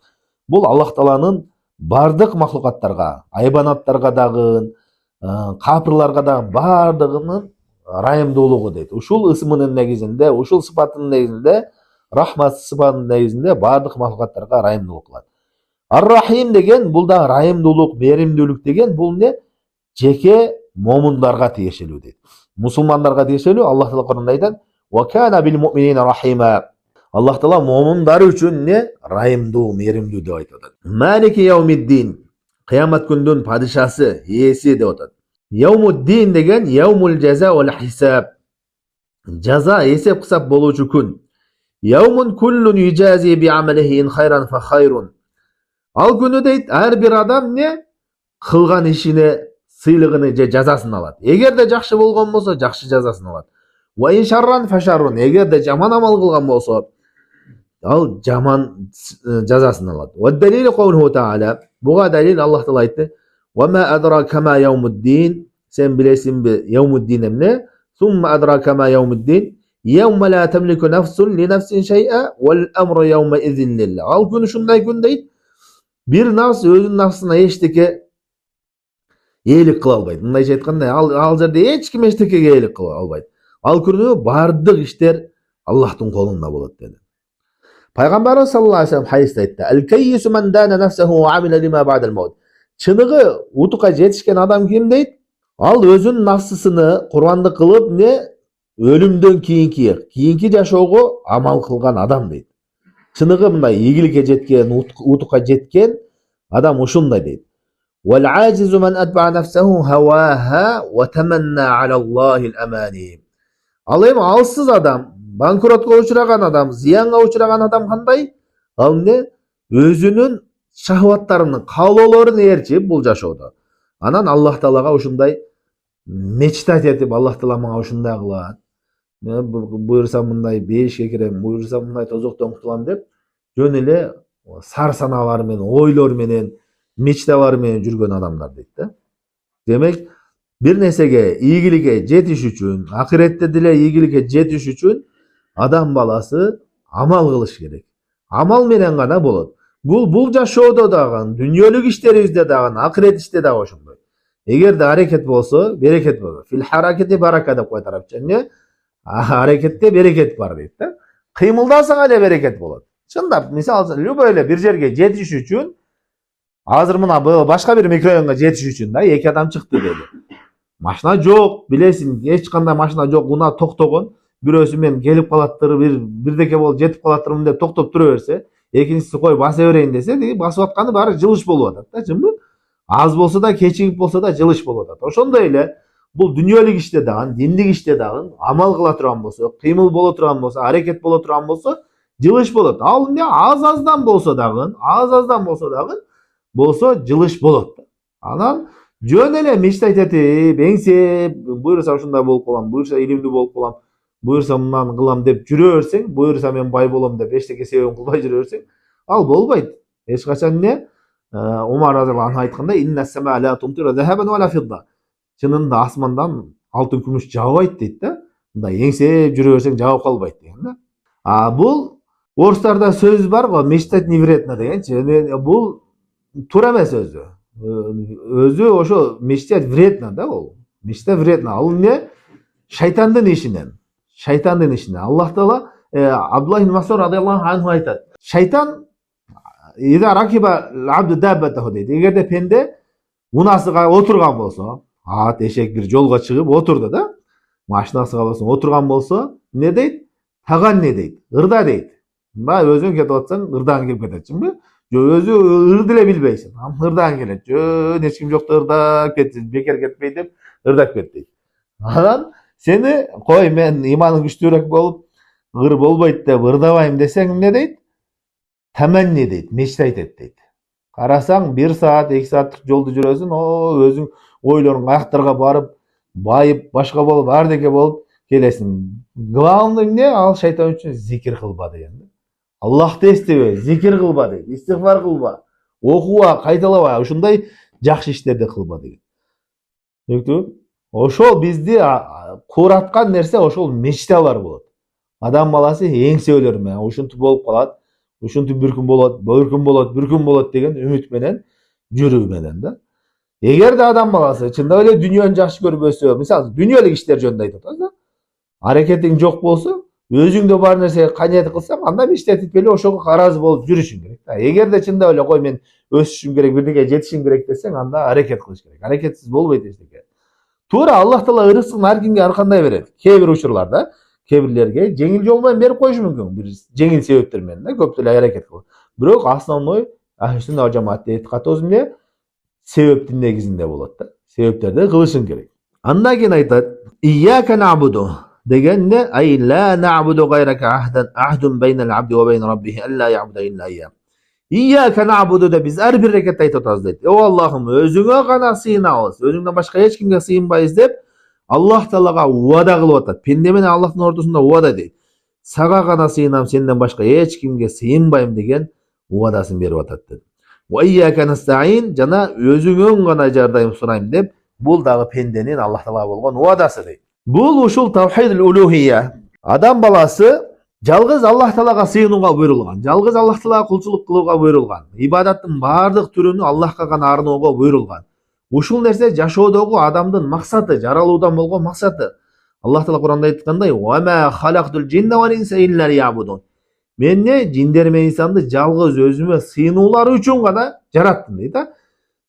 бул Аллах Тааланын бардык махлукаттарга, айбанаттарга дагы, капырларга дагы бардыгынын райымдуулугу дейт. Ушул ысмынын негизинде, ушул сыпатынын негизинде, рахмат сыпатынын негизинде бардык махлукаттарга райымдуулук кылат. Ар-Рахим деген бул да райымдуулук, беримдүүлүк деген бул не? Жеке момундарга тиешелүү дейт. Мусулмандарга тиешелүү. Аллах Таала Кур'анда айтат: "Ва кана бил муъминина рахима." Аллах Таала момундар үчүн не райымдуу, мээримдүү деп айтып атат. Малики яумиддин. Кыямат күндүн падышасы, ээси деп атат. Яумуддин деген яумул жаза вал хисаб. Жаза, эсеп кысап болуучу күн. Яумун куллун южази би амалихи ин хайран фа хайрун. Ал күнү дейт, ар бир адам не кылган ишине сыйлыгын же жазасын алат. Эгер де жакшы болгон болсо, жакшы жазасын алат. Ва ин шарран фа шаррун. Эгер де жаман амал кылган болсо, ал жаман жазасын алат. Ва далилу каулуху таала. Буга далил Аллах Таала айтты: "Ва ма адрака ма яумуддин." Сен билесиңби яумуддин эмне? Сумма адрака ма яумуддин. Yevme la temliku nefsun li nefsin şey'e vel emru yevme izin lillah. Al günü şunday gün deyit. Bir nafs özün nafsına eşteke eylik kıla albaydı. Mındayça aytkanda al жерде eç kim eştekege eylik kıla albaydı. Al günü bardık işler Allah'tın kolunda bolat dedi. Peygamberimiz sallallahu aleyhi ve sellem hadiste aytты. El keyyisu men dana nefsehu ve amile lima ba'del maut. Çınığı utuka jetişken adam kim deyit? Al özün nafsısını kurbanlık kılıp ne өлүмдөн кийинки жашоого амал кылган адам дейт. Чыныгы мындай ийгиликке жеткен, утукка жеткен адам ушундай дейт. Wal ajizu man atba'a nafsahu hawaha wa tamanna 'ala Allahil amani. Ал эми алсыз адам, банкротко учураган адам, зыянга учураган адам кандай? Ал эмне? Өзүнүн шахваттарынын, каалоолорун ээрчип бул жашоодо. Анан Аллах Таалага ушундай мечтать этип, Аллах Таала мага ушундай кылат. Буйрса мындай бейишке кирем, буйрса мындай тозоктон кутулам деп жөн эле сар санаалар менен, ойлор менен, мечталар менен жүргөн адамдар дейт да. Демек, бир нерсеге ийгиликке жетиш үчүн, акыретте деле ийгиликке жетиш үчүн адам баласы амал кылыш керек. Амал менен гана болот. Бул жашоодо дагы, дүйнөлүк иштерибизде дагы, акырет иште дагы ошондой. Эгерде аракет болсо, берекет болот. Фил харакети барака деп койот арабча. Эмне? Аракетте берекет бар дейт да. Кыймылдасаң эле берекет болот. Чындап, мисалы любой эле бир жерге жетиш үчүн, азыр мына башка бир микрорайонго жетиш үчүн да эки адам чыкты деди. Машина жок, билесиң, эч кандай машина жок, уна токтогон. Бирөөсү мен келип калаттыр, бирдеке болуп жетип калаттырмын деп токтоп тура берсе, экинчиси кой баса берейин десе, деги басып атканы баары жылыш болуп атат да, чынбы? Аз болсо да, кечигип болсо да жылыш болуп атат. Ошондой эле бул дүйнөлүк иште дагы, диндик иште дагы амал кыла турган болсо, кыймыл боло турган болсо, аракет боло турган болсо, жылыш болот. Ал эмне? Аз-аздан болсо дагы жылыш болот. Анан жөн эле мечтать этип, эңсеп, буйрса ушундай болуп калам, буйрса илимдүү болуп калам, буйрса мындан кылам деп жүрө берсең, буйрса мен бай болом деп эчтеке себебин кылбай жүрө берсең, ал болбойт. Эч качан эмне? Умар разияллаху анху айткандай, инна сама ла тумтиру захабан ва ла фидда. Чынында асмандан алтын күмүш жаабайт дейт да. Мындай эңсеп жүрө берсең жаап калбайт деген да. Бул орустарда сөз бар го, мечтать не вредно дегенчи. Бул туура эмес өзү. Өзү ошо мечтать вредно да бул. Мечтать вредно. Ал эмне? Шайтандын ишине. Аллах Таала Абдуллах ибн Мас'уд радияллаху анху айтат. Шайтан ида ракиба абду даббатаху дейт. Эгерде пенде унасыга отурган болсо, ат, эшек бир жолго чыгып отурду да, машинасыга болсо отурган болсо, эмне дейт? Таган не дейт? Ырда дейт. Мына өзүң кетип атсаң, ырдаң келип кетет, чынбы? Өзү ырды эле билбейсиң. Ырдаң келет. Жөн эч ким жокто ырдап кетсин, бекер кетпей деп ырдап кет дейт. Анан сени кой мен иманым күчтүүрөөк болуп, ыр болбойт деп ырдабайм десең эмне дейт? Temenni дейт, мечтать эт дейт. Карасаң 1 саат, 2 сааттык жолду жүрөсүң, өзүң ойлоруң каяктарга барып, байып, башка болуп, ардеке болуп келесиң. Главный эмне? Ал шайтан үчүн зикир кылба деген. Аллахты эстебе, зикир кылба дейт, истигфар кылба, окуба, кайталаба, ушундай жакшы иштерди кылба деген. Түшүндүңбү? Ошол бизди куураткан нерсе ошол мечталар болот. Адам баласы эңсөөлөр менен ушинтип болуп калат. Ушинтип бир күн болот деген үмүт менен жүрүү менен да. Эгерде адам баласы чындап эле дүйнөнү жакшы көрбөсө, мисалы дүйнөлүк иштер жөнүндө айтып атабыз да. Аракетиң жок болсо, өзүңдө бар нерсеге каниет кылсаң, анда мечтать этпей эле ошого каразы болуп жүрүшүң керек. Эгерде чындап эле кой мен өсүшүм керек, бирдеге жетишим керек десең, анда аракет кылыш керек. Аракетсиз болбойт эчтеке. Тура Аллах Таала ырыскын ар кимге ар кандай берет. Кээ бир учурларда кээ бирлерге жеңил жол менен берип коюшу мүмкүн. Бир жеңил себептер менен да көп деле аракет кылып. Бирок основной ахли-сүннат вал жамааттын этикаты өзүнде себептин негизинде болот да. Себептерди кылышың керек. Андан кийин айтат: "Iyяка набуду" деген не? Ай ла набуду гайрака ахдун байнал абди ва байна раббихи алла ябуда илля ия. Iyяка набуду деп биз ар бир рекетте айтып атабыз дейт. О Аллахым, өзүңө гана сыйынабыз, өзүңдөн башка эч кимге сыйынбайбыз деп Аллах Таалага уада кылып атат. Пенде менен Аллахтын ортосунда уада дейт. Сага гана сыйынам, сенден башка эч кимге сыйынбайм деген уадасын берип атат деп. Ва iyяка настаин, жана өзүңөн гана жардам сурайм деп бул дагы пенденин Аллах Таалага болгон уадасы дейт. Бул ушул тавхидул улухия. Адам баласы жалгыз Аллах Таалага сыйынууга буйрулган, жалгыз Аллах Таалага кулчулук кылууга буйрулган, ибадаттын баардык түрүнү Аллахка гана арноого буйрулган. Ушул нерсе жашоодогу адамдын максаты, жаралуудан болгон максаты. Аллах Таала Куранда айткандай: "Ва ма халактул джинна вал инса илля лиябудун." Мен жиндер менен инсанды жалгыз өзүмө сыйынуулары үчүн гана жараттым дейт да.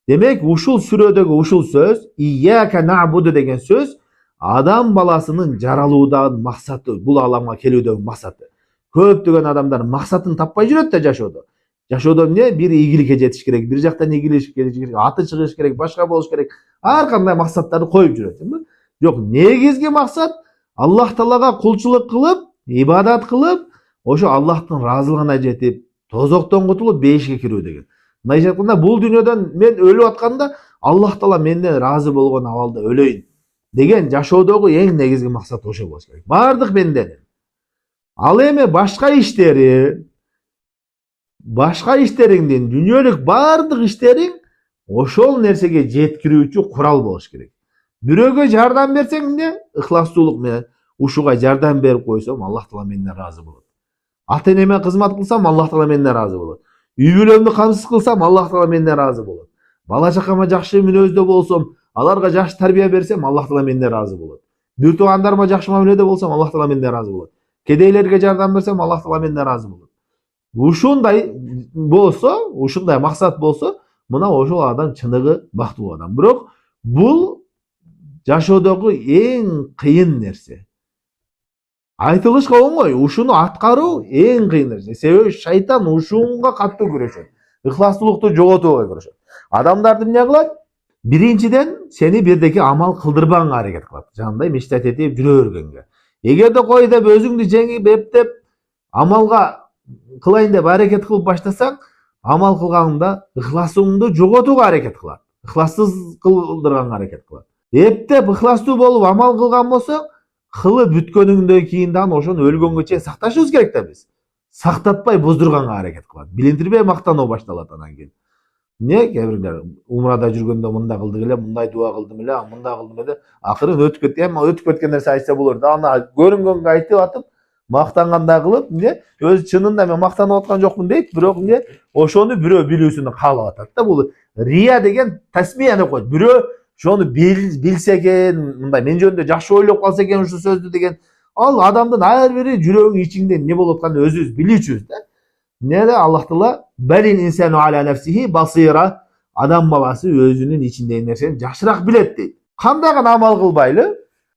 Демек, ушул сүрөдөгү ушул сөз, iyяка набуду деген сөз адам баласынын жаралуудан максаты, бул аламга келүүдөгү максаты. Көптөгөн адамдар максатын таппай жүрөт да жашоодо. Жашоодо эмне? Бир ийгиликке жетиш керек, бир жактан ийгиликке жетиш керек, аты чыгыш керек, башка болуш керек. Ар кандай максаттарды коюп жүрөт. Жок, негизги максат Аллах Таалага кулчулук кылып, ибадат кылып, ошо Аллахтын ыраазылыгына жетип, тозоктон кутулуп бейишке кирүү деген. Мындай айтканда, бул дүйнөдөн мен өлүп атканда Аллах Таала менден ыраазы болгон абалда өлөйүн деген жашоодогу эң негизги максат ошо болуш керек. Бардык бенденин. Ал эми башка иштериңдин, дүйнөлүк бардык иштериң ошол нерсеге жеткирүүчү курал болуш керек. Бирөөгө жардам берсең эмне? Ыхластуулук менен ушуга жардам берип койсом, Аллах Таала менден ыраазы болот. Ата-энеме кызмат кылсам, Аллах Таала менден ыраазы болот. Үй бүлөмдү камсыз кылсам, Аллах Таала менден ыраазы болот. Бала чакама жакшы мүнөздө болсом, аларга жакшы тарбия берсем, Аллах Таала менден ыраазы болот. Бир туугандарыма жакшы мамиледе болсом, Аллах Таала менден ыраазы болот. Кедейлерге жардам берсем, Аллах Таала менден ыраазы болот. Ушундай болсо, ушундай максат болсо, мына ошол адам чыныгы бактылуу адам. Бирок бул жашоодогу эң кыйын нерсе. Айтылышка оңой, ушуну аткаруу эң кыйын нерсе. Себеби шайтан ушунга катуу күрөшөт. Ыхластуулукту жоготууга күрөшөт. Адамдарды эмне кылат? Биринчиден сени бирдеке амал кылдырбаганга аракет кылат. Жанагындай мечтат этип жүрө бергенге. Эгерде кой деп өзүңдү жеңип эптеп амалга кылайын деп аракет кылып баштасаң, амал кылганда ыхласыңды жоготууга аракет кылат. Ыхлассыз кылдырганга аракет кылат. Эптеп ыхластуу болуп амал кылган болсоң, кылып бүткөнүндөн кийин дагы ошону өлгөнгө чейин сакташыбыз керек да биз. Сактатпай боздурганга аракет кылат. Билиндирбей мактануу башталат анан кийин. Не кээ умрада жүргөндө мындай кылдык эле, мындай дуа кылдым эле, мындай кылдым эле, акырын өтүп кеткен, өтүп кеткен нерсе айтса болор да. Аны көрүнгөнгө айтып атып, мактангандай кылып, өз чынында мен мактанып аткан жокмун дейт, бирок ошону бирөө билүүсүн каалап атат да. Бул рия деген тасмияны коет. Бирөө ошону билсе экен, мындай мен жөнүндө жакшы ойлоп калса экен ушул сөздү деген. Ал адамдын ар бири жүрөгүнүн ичинде эмне болуп атканын өзүбүз билүүчүбүз да. Неде Аллах Таала балил инсану аля нафсихи басира, адам баласы өзүнүн ичиндеги нерсени жакшыраак билет дейт. Кандай гана амал кылбайлы,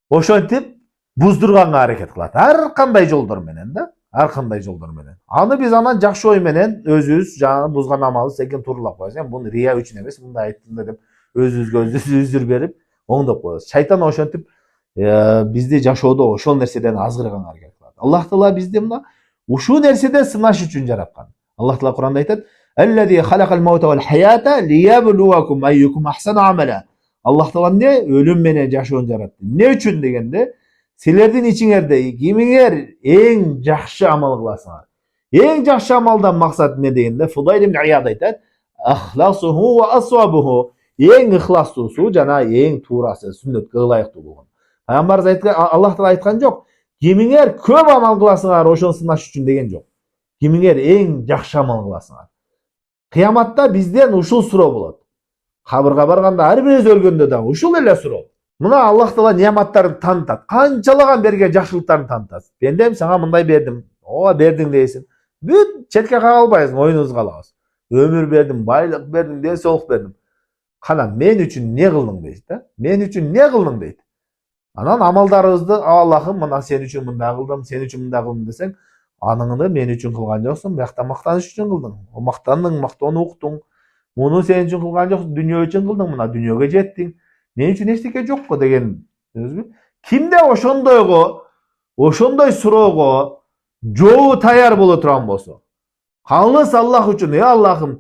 ошентип буздурганга аракет кылат. Ар кандай жолдор менен да, ар кандай жолдор менен. Аны биз анан жакшы ой менен өзүбүз жаңы бузган амалды секин тууралап коебуз. Буну рия үчүн эмес, мындай айттым да деп өзүбүзгө үзүр берип оңдоп коебуз. Шайтан ошентип бизди жашоодо ошол нерседен азгырганга аракет кылат. Аллах Таала бизди мына ушул нерседе сынаш үчүн жараткан. Аллах Таала Куранда айтат: "Аллази халакал маута вал хаята лияблуакум айюкум ахсану амала." Аллах Таала эмне? Өлүм менен жашоону жаратты. Эмне үчүн дегенде, силердин ичиңерде кимиңер эң жакшы амал кыласыңар. Эң жакшы амалдан максат эмне дегенде, Фудайл ибн Ияд айтат: "Ахласуху ва асвабуху." Эң ыхластуусу жана эң туурасы, сүннөткө ылайыктуу болгон. Пайгамбарыбыз айткан, Аллах Таала айткан жок: "Кимиңер көп амал кыласыңар ошону сынаш үчүн" деген жок. Кимиңер эң жакшы амал кыласыңар. Кыяматта бизден ушул суроо болот. Кабырга барганда ар бирибиз өлгөндө да ушул эле суроо. Мына Аллах Таала неаматтарын танытат. Канчалаган берген жакшылыктарын танытат. Бендем сага мындай бердим. Ооба бердиң дейсиң. Бүт четке кага албайсың, оюнубузга алабыз. Өмүр бердим, байлык бердим, ден соолук бердим. Kana men üçün ne kıldın deydi da. Men üçün ne kıldın deydi. Anan amaldarыбызды Allah'ım mına sen üçün mında kıldım, sen üçün mında kıldım desen, anыңды men üçün kılgan жоксуң, бuyakта мактаныш үчүн кылдың. O maktandың, maktonu uktun. Bunu sen üçün kılgan жоксуң, dünya üçün kıldың, mına dünyaga jettin. Men üçün eçteke жокко деген. Kimde ошондой суроого жообу таяр боло турган болсо, калыс Аллах үчүн, Аллахым,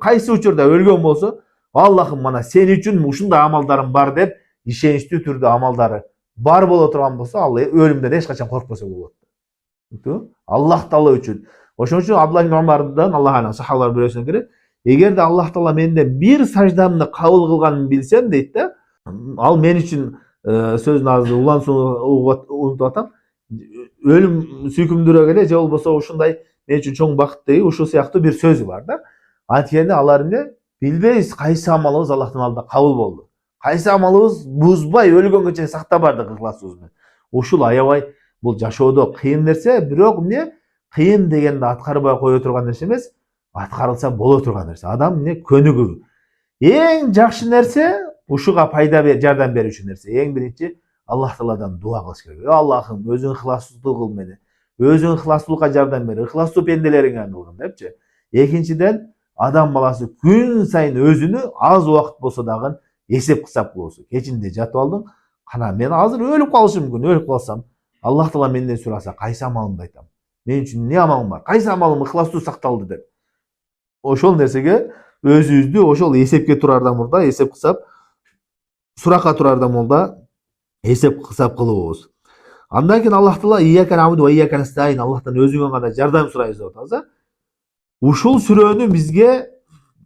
кайсы учурда өлгөн болсо, Аллахым мына сен үчүн ушундай амалдарым бар деп, ишеничтүү түрдө амалдары бар боло турган болсо, ал өлүмдөн эч качан коркпосо болот. Аллах Таала үчүн. Ошон үчүн Абдуллах ибн Умардан, Аллахын сахабалар бирөөсүнө кирип, эгерде Аллах Таала менден бир саждамды кабыл кылганын билсем дейт да, ал мен үчүн сөзүн азыр улантып атам. Өлүм сүйкүмдүүрөөк эле же болбосо ушундай мен үчүн чоң бакыт деген ушул сыяктуу бир сөзү бар да. Анткени алар эмне билбейбиз кайсы амалыбыз Аллахтын алдында кабыл болду. Кайсы амалыбыз бузбай өлгөнгө чейин сактап бардык ыхласыбыз менен. Ушул аябай бул жашоодо кыйын нерсе, бирок эмне кыйын дегенди аткарбай кое турган нерсе эмес, аткарылса боло турган нерсе. Адам эмне көнүгүү. Эң жакшы нерсе ушуга пайда жардам берүүчү нерсе. Эң биринчи Аллах Тааладан дуа кылыш керек. Аллахым, өзүң ыхластуу кыл мени. Өзүң ыхластуулукка жардам бер. Ыхластуу пенделериңе кылгын депчи. Экинчиден, адам баласы күн сайын өзүнү аз убакыт болсо дагы эсеп кысап кылуусу. Кечинде жатып алдың, кана мен азыр өлүп калышым мүмкүн, өлүп калсам, Аллах Таала менден сураса, кайсы амалымды айтам? Мен үчүн эмне амалым бар? Кайсы амалым ыхластуу сакталды деп. Ошол нерсеге өзүбүздү ошол эсепке турардан мурда эсеп кысап, суракка турардан мурда эсеп кысап кылыбыз. Андан кийин Аллах Таала ияка набуду ва ияка настаин, Аллахтан өзүңөн гана жардам сурайбыз деп атабыз. Ушул сүрөнү бизге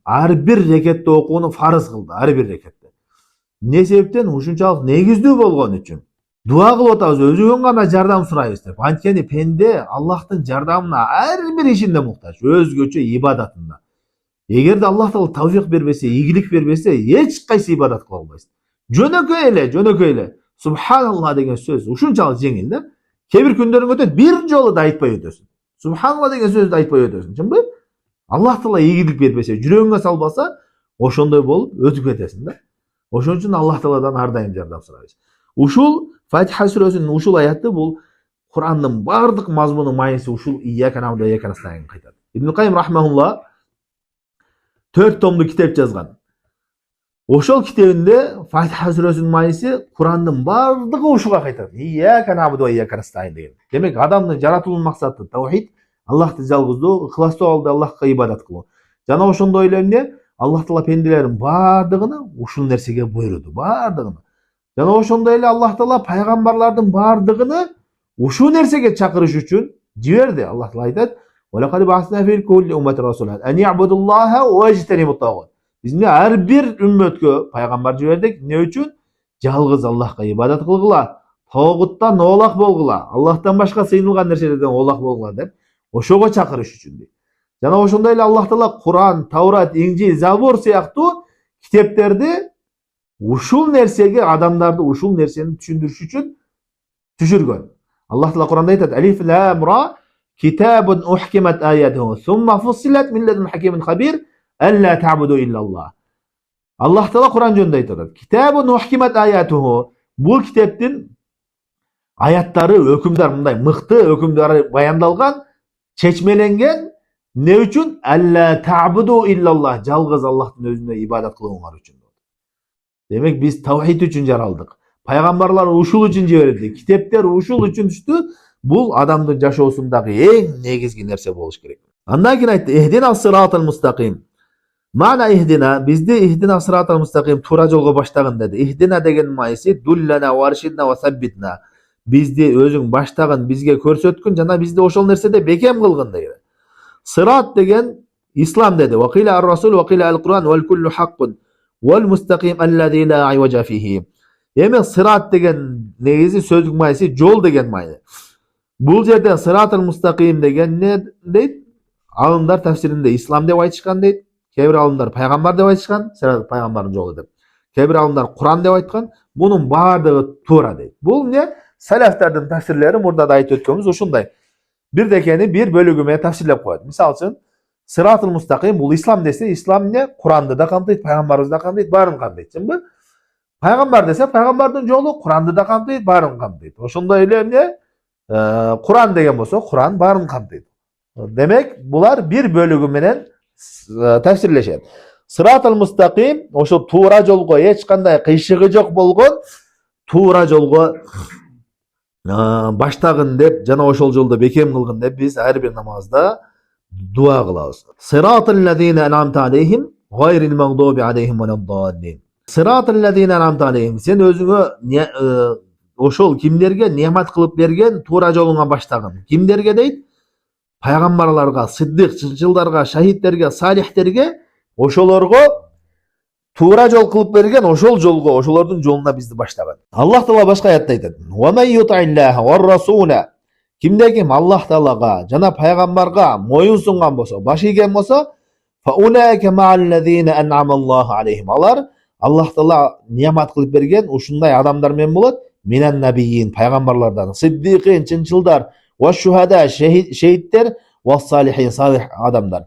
ар бир рекетте окууну фарыз кылды, ар бир рекетте. Эмне себептен? Ушунчалык негиздүү болгон үчүн. Дуа кылып атабыз, өзүңөн гана жардам сурайбыз деп. Анткени пенде Аллахтын жардамына ар бир ишинде муктаж, өзгөчө ибадатында. Эгерде Аллах Таала тавфик бербесе, ийгилик бербесе, эч кайсы ибадат кыла албайсың. Жөнөкөй эле Subhanallah деген сөз ушунчалык жеңил да. Кээ бир күндөрүң өтөт, бир жолу да айтпай өтөсүң. Subhanallah деген сөздү айтпай өтөсүң, чынбы? Аллах Таала ийгилик бербесе, жүрөгүңө салбаса, ошондой болуп өтүп кетесиң да. Ошон үчүн Аллах Тааладан ар дайым жардам сурайбыз. Ушул Фатиха сүрөсүнүн ушул аяты бул Курандын бардык мазмуну майысы ушул ияка набуду ва ияка настаин кайтат. Ибн Кайым рахмахулла 4 томдуу китеп жазган. Ошол китебинде Фатиха сүрөсүнүн майысы Курандын бардыгы ушуга кайтат. Ияка набуду ва ияка настаин деген. Демек адамдын жаратылуу максаты таухид, Аллахты жалгыздоо, ыхластуу алды Аллахка ибадат кылуу. Жана ошондой эле эмне? Аллах Таала пенделерин бардыгыны ушул нерсеге буйруду, бардыгыны. Жана ошондой эле Аллах Таала пайгамбарлардын бардыгыны ушул нерсеге чакырыш үчүн жиберди. Аллах Таала айтат: "Ва лакад ба'асна фи кулли уммати расулан ан я'будуллаха ва яжтанибут тагут." Биз ар бир үммөткө пайгамбар жибердик. Эмне үчүн? Жалгыз Аллахка ибадат кылгыла, тогуттан оолак болгула, Аллахтан башка сыйынылган нерселерден оолак болгула деп ошого чакырыш үчүн. Жана ошондой эле Аллах Таала Куран, Таврат, Инжил, Забур сыяктуу китептерди ушул нерсеге, адамдарды ушул нерсени түшүндүрүш үчүн түшүргөн. Аллах Таала Куранда айтат: "Алиф лам ра китабун ухкимат аятуху, сумма фуссилат мин ладун хакимин хабир, алла та'буду иллаллах." Аллах Таала Куран жөнүндө айтат: "Китабун ухкимат аятуху." Бул китептин аяттары, өкүмдөр мындай мыкты өкүмдөрү баяндалган, чечмеленген. Не үчүн? Алла та'буду иллаллах. Жалгыз Аллахтын өзүнө ибадат кылууңар үчүн. Демек биз тавхид үчүн жаралдык. Пайгамбарлар ушул үчүн жиберилди. Китептер ушул үчүн түштү. Бул адамдын жашоосундагы эң негизги нерсе болуш керек. Андан кийин айтты: "Ихдина сиратал мустаким." Мана ихдина, бизди ихдина сиратал мустаким, туура жолго баштагын деди. Ихдина деген майсы дуллана варшидна ва саббитна. Бизди өзүң баштагын, бизге көрсөткүн жана бизди ошол нерседе бекем кылгын деди. Сират деген ислам деди. Ва кила ар-расул ва кила ал-Куран вал куллу хаккун вал мустаким аллади ла айважа фихи. Эми сират деген негизи сөздүк майсы жол деген майды. Бул жерден сиратал мустаким деген не дейт? Алымдар тафсиринде ислам деп айтышкан дейт. Кээ бир алымдар пайгамбар деп айтышкан, сират пайгамбардын жолу деп. Кээ бир алымдар Куран деп айткан. Мунун бардыгы туура дейт. Бул эмне? Салафтардын тафсирлери мурда да айтып өткөнбүз ушундай. Бирдекени бир бөлүгү менен тафсирлеп коет. Мисалы үчүн, Sırat-ı Mustaqim bul İslam dese İslam ne? Kur'an'da da kamtaydı, Peygamberimiz da kamtaydı, barın kamtaydı. Şimdi Peygamber dese Peygamber'in yolu Kur'an'da da kamtaydı, barın kamtaydı. Oşunda öyle ne? Kur'an degen bolsa Kur'an barın kamtaydı. Demek bular bir bölügü menen tafsirleşet. Sırat-ı Mustaqim oşo tuğra jolgo hiç kanday kıyşıgı jok bolgon tuğra jolgo baştagın dep jana oşol jolda bekem kılgın dep biz her bir namazda dua kılabız. Sıratal lezine en'amte aleyhim gayril mağdubi aleyhim veleddallin. Sıratal lezine en'amte aleyhim sen özüňe oşol kimlerge nimet kılıp bergen tuğra joluna baştagın. Kimlerge deyt? Peygamberlarga, siddiq, çılçıldarga, şahitlerge, salihlerge oşolorgo tuğra jol kılıp bergen oşol jolgo, oşolordun joluna bizdi başlagan. Allah Taala başka ayatda aytadi. "Ve men yuti'illaha ve rasule" kimde kim Allah Taalaga jana peygamberga moyun sungan bolsa, baş igen bolsa, fa ulaika ma'allazina en'amallahu aleyhim. Alar Allah Taala nimet kılıp bergen uşunday adamlar men bolat. Minen nabiyyin, peygamberlardan, siddiqin, çınçıldar, ve şuhada, şehitler, ve salihin, salih adamlar.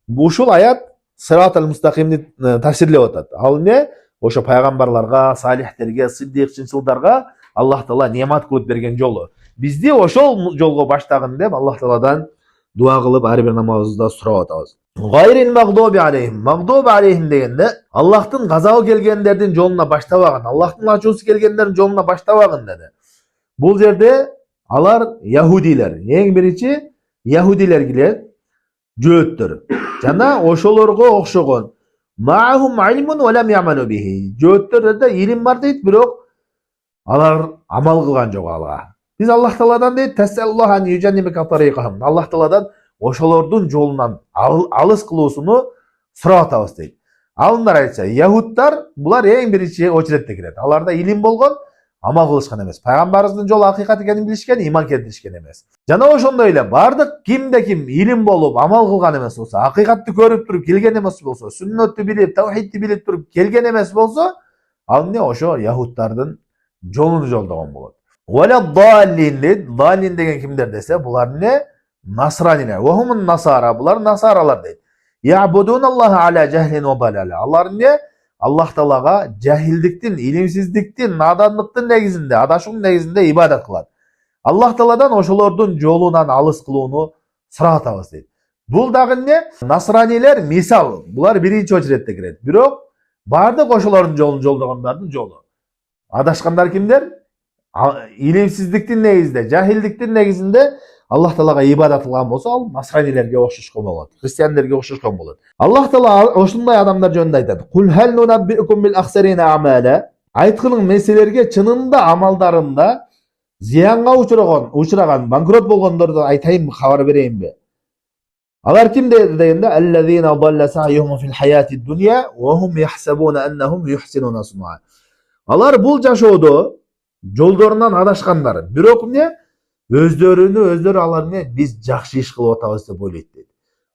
Bu şul ayat Sırat-ı Mustaqimni tafsirlep atat. Al ne? Oşo peygamberlarga, salihlerge, siddiq, çınçıldarga Allah Taala nimet kılıp bergen jolu. Bizde oşol jolgo baştagın dep Allah Taala'dan dua kılıp her bir namazda surap atabız. Gayril mağdubi aleyhim. Mağdubi aleyhim degende Allah'tın gazabı gelgenlerden joluna baştabagın, Allah'tın açusu gelgenlerin joluna baştabagın dedi. Bu yerde alar Yahudiler. Eng birinci Yahudiler giler, Jööttөр. Jana oşolorgo okşogon. Ma'ahum ilmun ve lem ya'malu bihi. Jööttörde ilim var deyt, birok alar amal kılgan jok alga. Biz Allah Taala'dan deyt, "Tesallahu an yujannibika tariqahum." Allah Taala'dan oşolordun jolundan alыс kılıusunu surap atabız deyt. Alınlar aytsa, Yahudlar bular eng birinci oçretте kiret. Alarda ilim bolgon, amal kılışkan emes. Peygamberimizin jolu hakikat ekenini bilişken, iman keltirişken emes. Jana oşondo ele bardyk kimde kim ilim bolup amal kılgan emes bolsa, hakikatty körüp turup kelgen emes bolsa, sünnetти bilip, tawhidти bilip turup kelgen emes bolsa, al ne oşo Yahudlardın jolunu joldogon bolat. Veleddallin, dallin degen kimler dese, bular ne? Nasraniler. Ve humun nasara, bular nasaralar deyt. Ya'budunallaha ala cehlin ve balala. Alar ne? Allah Taalaga cahildiktin, ilimsizliktin, nadanlıktın negizinde, adaşın negizinde ibadet kılar. Allah Taala'dan oşolordun jolundan alыс kılууну surap atabız deyt. Bul dagы ne? Nasraniler misal. Bular birinci oçretте kiret. Birok bardyk oşolordun jolun joldogondardın jolu. Adaşkanlar kimler? İlimsizliktin negizinde, cahildiktin negizinde Allah Taalaga ibadet kılgan bolsa, al Nasranilerge okşoşkon bolat, Hristiyanlarga okşoşkon bolat. Allah Taala oşunday adamlar jönündө aytadi. "Kul hal nunabbiukum bil akhsarina a'mala." Aytkynyň men silerge çınında amaldarında ziyanga uçuragan, bankrot bolgondordu aytayım, habar bereyimbi. Alar kim degende? "Ellezina dalla sa'yuhum fil hayatid dunya ve hum yahsabuna annahum yuhsinuna sun'a." Alar bul jaşoodo joldorundan adaşkanlar. Birok ne? Özleri alar ne? Biz jakşı iş kılıp atabız dep oylayt deydi.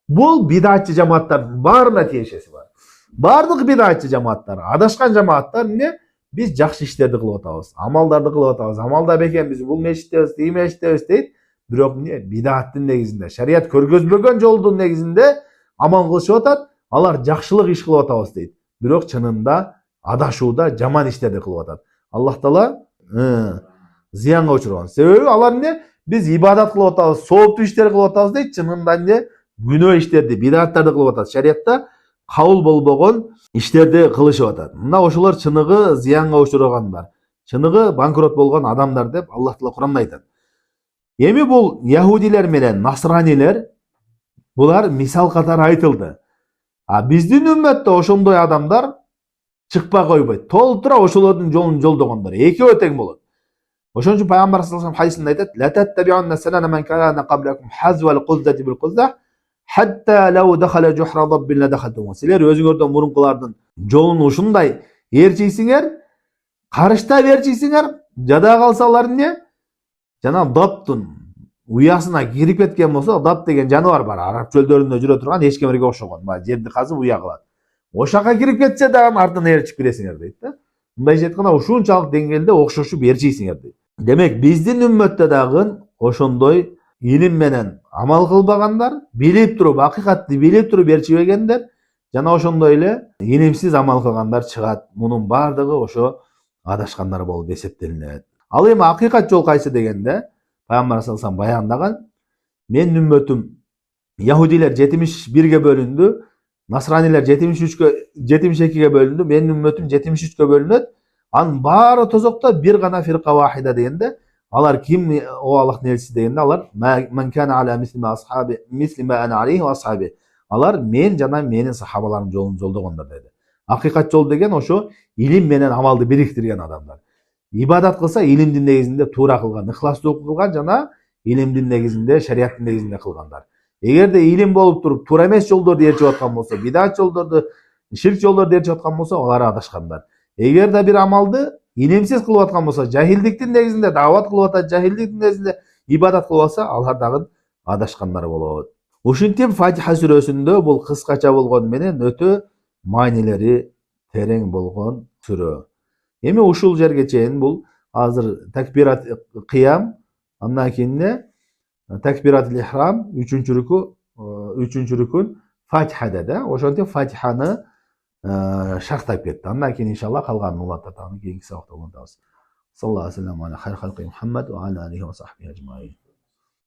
Bul bidatçı cemaatlar barına tiyişesi var. Bardyk bidatçı cemaatlar, adaşkan cemaatlar ne? Biz jakşı işlerdi kılıp atabız, amaldardy kılıp atabız. Amalda beken biz bul meşittebiz, tiy meşittebiz deyt. Birok ne? Bidattın negizinde, şeriat körgözbögen joldun negizinde amal kılışıp atat. Alar jakşılık iş kılıp atabız deyt. Birok çınında adaşuuda jaman işlerdi kılıp atat. Allah Taala ziyanga uçurgan. Sebebi alar ne? Biz ibadat kılıp atabız, sooптуу işler kılıp atabız deyt. Çınında ne? Günөө işlerdi, bidattарды kılıp atat. Şeriatта kabul bolbogon işlerdi kılışıp atat. Mına oşolor çыныгы ziyanга uçurganlar, çыныгы bankrot bolgon adamlar dep Allah Taala Kur'anda aytат. Emi bul Yahudiler menen Nasraniler bular misal katары aytıldı. Bizdin ümmetте oşondoy adamlar çıkpa koyboyt. Толтура oşolordun jolun joldogondor. Ekөө teң bolat. Oşon üçin Peygamber sallallahu aleyhi ve sellem hadisinde aytат: "La tattabi'unna senana men kana qablakum hazwal quzdati bil quzdah hatta law dakhala juhra dabbin la dakhaltum." Siler özüňörden murunkulardın jolunu uşunday erçiysiňer, karışta berçiysiňer, jada kalsalar ne? Jana dabtın uyasına girip ketken bolsa, dab degen janavar var. Arap çöldöründe jüre turgan eç kemerge okşogon. Жерди казып uya kılat. Oşaka girip ketse dagы ardından erçip biresiňer deyt da. Mындай jetkana uşunçalyk deňgelde okşoşup erçiysiňer deyt. Demek bizdin ümmette dagı oşondoy ilim menen amal kılbaganlar, bilip turup, hakikatni bilip turup erçibegендер, жана ошондой эле иlimsiz amal kılganlar çıgat. Bunun bardыгы ошо адашкандар болуп эсептелинет. Ал эми акыйкат жол кайсы дегенде, Пайгамбар саллаллаху алейхи баяндаган, менин үммөтүм Yahudilер 71'ge bölündü, Nasraniler 72'ge bölündü, menin ümmötüm 73'ge bölünöt. An baары tozokta bir gana firqa vahida degende, alar kim o Allah'ın elçisi degende, alar men kana ala misli ma ana aleyhi ve ashabi. Alar men jana menin sahabalarım jolun joldogonдар dedi. Hakikat jol degen oşo ilim menen amalды biriktirgen adamlar. İbadat kılsa ilimdin negizinde tuğra kılgan, ıhlaslı kılgan jana ilimdin negizinde, şeriattın negizinde kılganlar. Эгерде илим болуп туруп туура эмес жолдорду ээрчип аткан болсо, бидат жолдорду, ширк жолдорду ээрчип аткан болсо, алар адашкандар. Эгерде бир амалды илимсиз кылып аткан болсо, жахилдиктин негизинде даават кылып атат, жахилдиктин негизинде ибадат кылып атса, алар дагы адашкандар болот. Ушинтип Фатиха сүрөсүндө бул кыскача болгону менен өтө маанилери терең болгон сүрө. Эми ушул жерге чейин бул азыр такбират кыям, андан кийин Tekbirat-ül İhram 3. rükün Fatiha'da da. Oşonte Fatiha'nı şartlap ketdi. Andan keyin inşallah kalganını ulattatağını keyinki sabakta ulattabız. Sallallahu aleyhi ve sellem ala hayr halqi Muhammed ve ala alihi ve sahbihi ecmaîn.